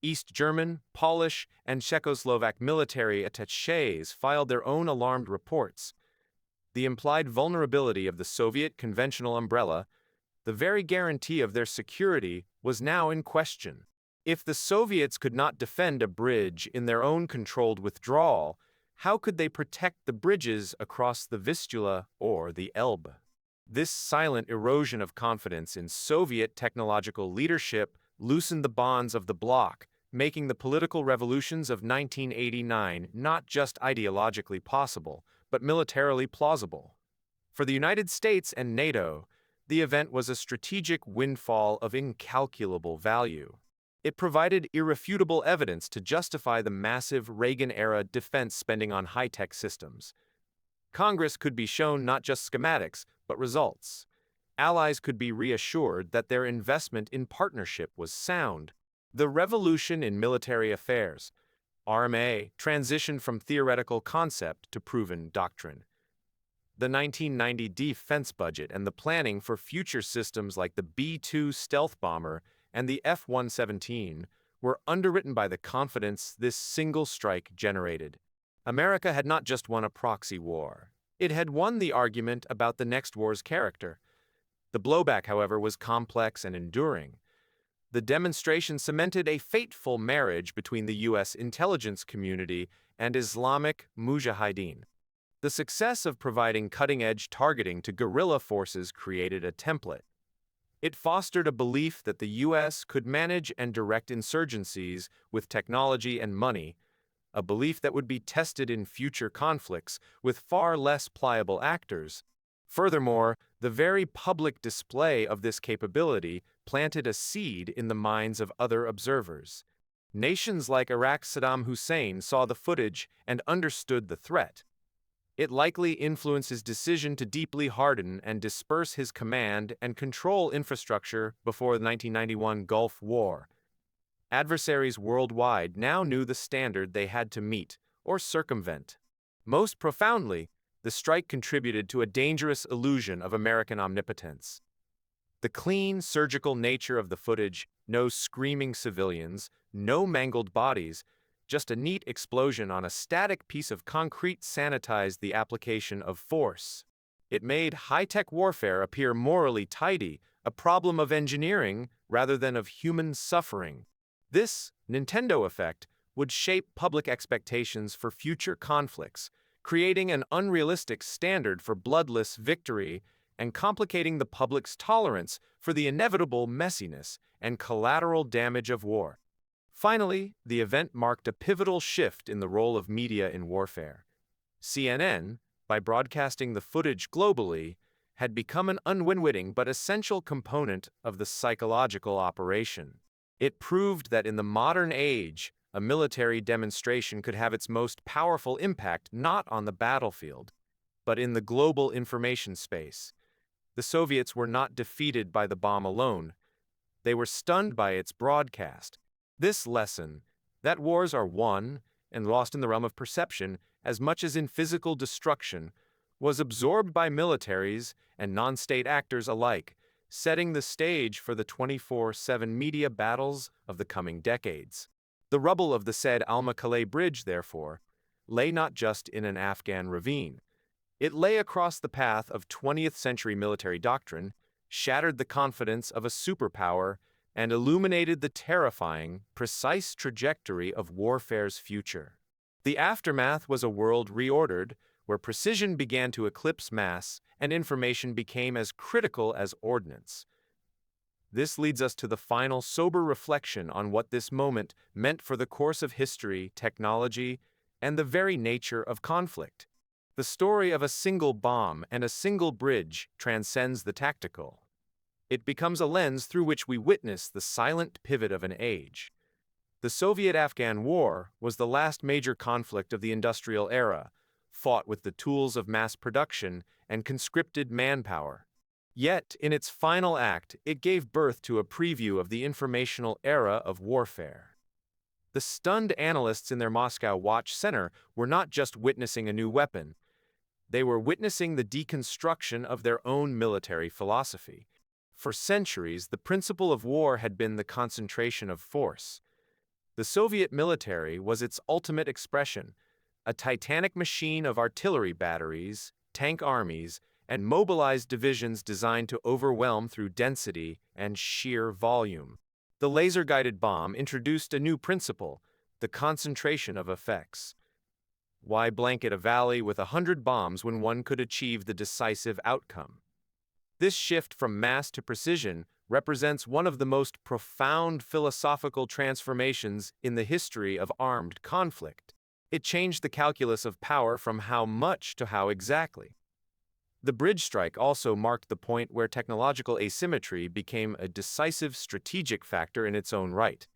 East German, Polish, and Czechoslovak military attachés filed their own alarmed reports. The implied vulnerability of the Soviet conventional umbrella, the very guarantee of their security, was now in question. If the Soviets could not defend a bridge in their own controlled withdrawal, how could they protect the bridges across the Vistula or the Elbe? This silent erosion of confidence in Soviet technological leadership loosened the bonds of the bloc, making the political revolutions of 1989 not just ideologically possible, but militarily plausible. For the United States and NATO, the event was a strategic windfall of incalculable value. It provided irrefutable evidence to justify the massive Reagan-era defense spending on high-tech systems. Congress could be shown not just schematics, but results. Allies could be reassured that their investment in partnership was sound. The revolution in military affairs, RMA, transitioned from theoretical concept to proven doctrine. The 1990 defense budget and the planning for future systems like the B-2 stealth bomber and the F-117 were underwritten by the confidence this single strike generated. America had not just won a proxy war. It had won the argument about the next war's character. The blowback, however, was complex and enduring. The demonstration cemented a fateful marriage between the U.S. intelligence community and Islamic Mujahideen. The success of providing cutting-edge targeting to guerrilla forces created a template. It fostered a belief that the U.S. could manage and direct insurgencies with technology and money, a belief that would be tested in future conflicts with far less pliable actors. Furthermore, the very public display of this capability planted a seed in the minds of other observers. Nations like Iraq's Saddam Hussein saw the footage and understood the threat. It likely influenced his decision to deeply harden and disperse his command and control infrastructure before the 1991 Gulf War. Adversaries worldwide now knew the standard they had to meet or circumvent. Most profoundly, the strike contributed to a dangerous illusion of American omnipotence. The clean, surgical nature of the footage, no screaming civilians, no mangled bodies, just a neat explosion on a static piece of concrete sanitized the application of force. It made high-tech warfare appear morally tidy, a problem of engineering rather than of human suffering. This Nintendo effect would shape public expectations for future conflicts, creating an unrealistic standard for bloodless victory and complicating the public's tolerance for the inevitable messiness and collateral damage of war. Finally, the event marked a pivotal shift in the role of media in warfare. CNN, by broadcasting the footage globally, had become an unwitting but essential component of the psychological operation. It proved that in the modern age, a military demonstration could have its most powerful impact not on the battlefield, but in the global information space. The Soviets were not defeated by the bomb alone. They were stunned by its broadcast. This lesson, that wars are won and lost in the realm of perception as much as in physical destruction, was absorbed by militaries and non-state actors alike, setting the stage for the 24/7 media battles of the coming decades. The rubble of the said Alma-Calais Bridge, therefore, lay not just in an Afghan ravine. It lay across the path of 20th-century military doctrine, shattered the confidence of a superpower, and illuminated the terrifying, precise trajectory of warfare's future. The aftermath was a world reordered, where precision began to eclipse mass and information became as critical as ordnance. This leads us to the final sober reflection on what this moment meant for the course of history, technology, and the very nature of conflict. The story of a single bomb and a single bridge transcends the tactical. It becomes a lens through which we witness the silent pivot of an age. The Soviet-Afghan War was the last major conflict of the industrial era, fought with the tools of mass production and conscripted manpower. Yet, in its final act, it gave birth to a preview of the informational era of warfare. The stunned analysts in their Moscow Watch Center were not just witnessing a new weapon. They were witnessing the deconstruction of their own military philosophy. For centuries, the principle of war had been the concentration of force. The Soviet military was its ultimate expression, a titanic machine of artillery batteries, tank armies, and mobilized divisions designed to overwhelm through density and sheer volume. The laser-guided bomb introduced a new principle, the concentration of effects. Why blanket a valley with 100 bombs when one could achieve the decisive outcome? This shift from mass to precision represents one of the most profound philosophical transformations in the history of armed conflict. It changed the calculus of power from how much to how exactly. The bridge strike also marked the point where technological asymmetry became a decisive strategic factor in its own right.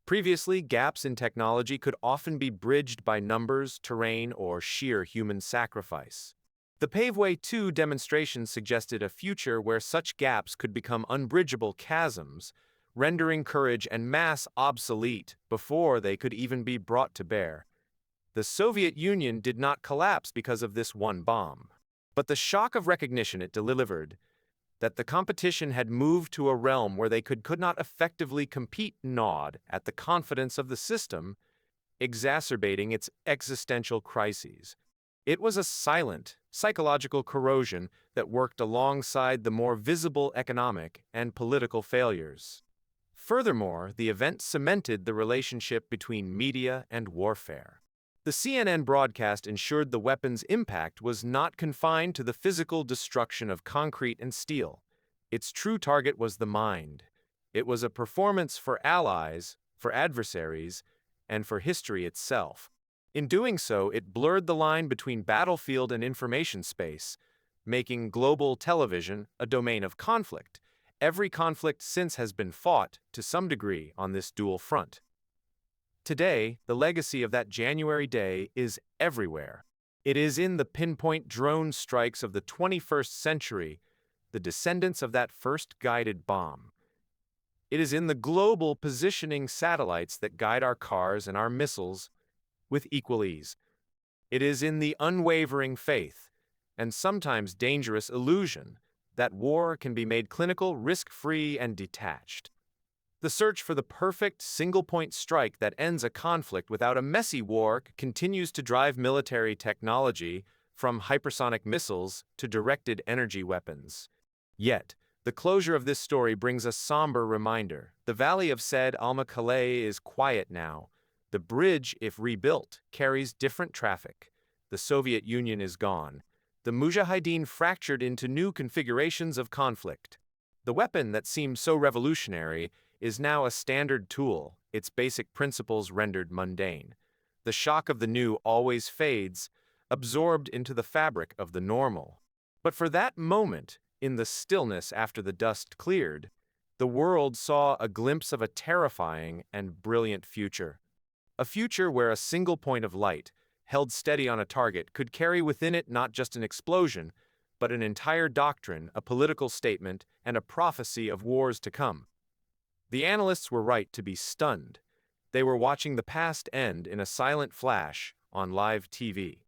Previously, gaps in technology could often be bridged by numbers, terrain, or sheer human sacrifice. The Paveway 2 demonstration suggested a future where such gaps could become unbridgeable chasms, rendering courage and mass obsolete before they could even be brought to bear. The Soviet Union did not collapse because of this one bomb. But the shock of recognition it delivered, that the competition had moved to a realm where they could not effectively compete, gnawed at the confidence of the system, exacerbating its existential crises. It was a silent, psychological corrosion that worked alongside the more visible economic and political failures. Furthermore, the event cemented the relationship between media and warfare. The CNN broadcast ensured the weapon's impact was not confined to the physical destruction of concrete and steel. Its true target was the mind. It was a performance for allies, for adversaries, and for history itself. In doing so, it blurred the line between battlefield and information space, making global television a domain of conflict. Every conflict since has been fought, to some degree, on this dual front. Today, the legacy of that January day is everywhere. It is in the pinpoint drone strikes of the 21st century, the descendants of that first guided bomb. It is in the global positioning satellites that guide our cars and our missiles with equal ease. It is in the unwavering faith, and sometimes dangerous illusion, that war can be made clinical, risk-free, and detached. The search for the perfect single-point strike that ends a conflict without a messy war continues to drive military technology, from hypersonic missiles to directed energy weapons. Yet, the closure of this story brings a somber reminder. The valley of Said al-Makhaleh is quiet now. The bridge, if rebuilt, carries different traffic. The Soviet Union is gone. The Mujahideen fractured into new configurations of conflict. The weapon that seemed so revolutionary is now a standard tool, its basic principles rendered mundane. The shock of the new always fades, absorbed into the fabric of the normal. But for that moment, in the stillness after the dust cleared, the world saw a glimpse of a terrifying and brilliant future. A future where a single point of light, held steady on a target, could carry within it not just an explosion, but an entire doctrine, a political statement, and a prophecy of wars to come. The analysts were right to be stunned. They were watching the past end in a silent flash on live TV.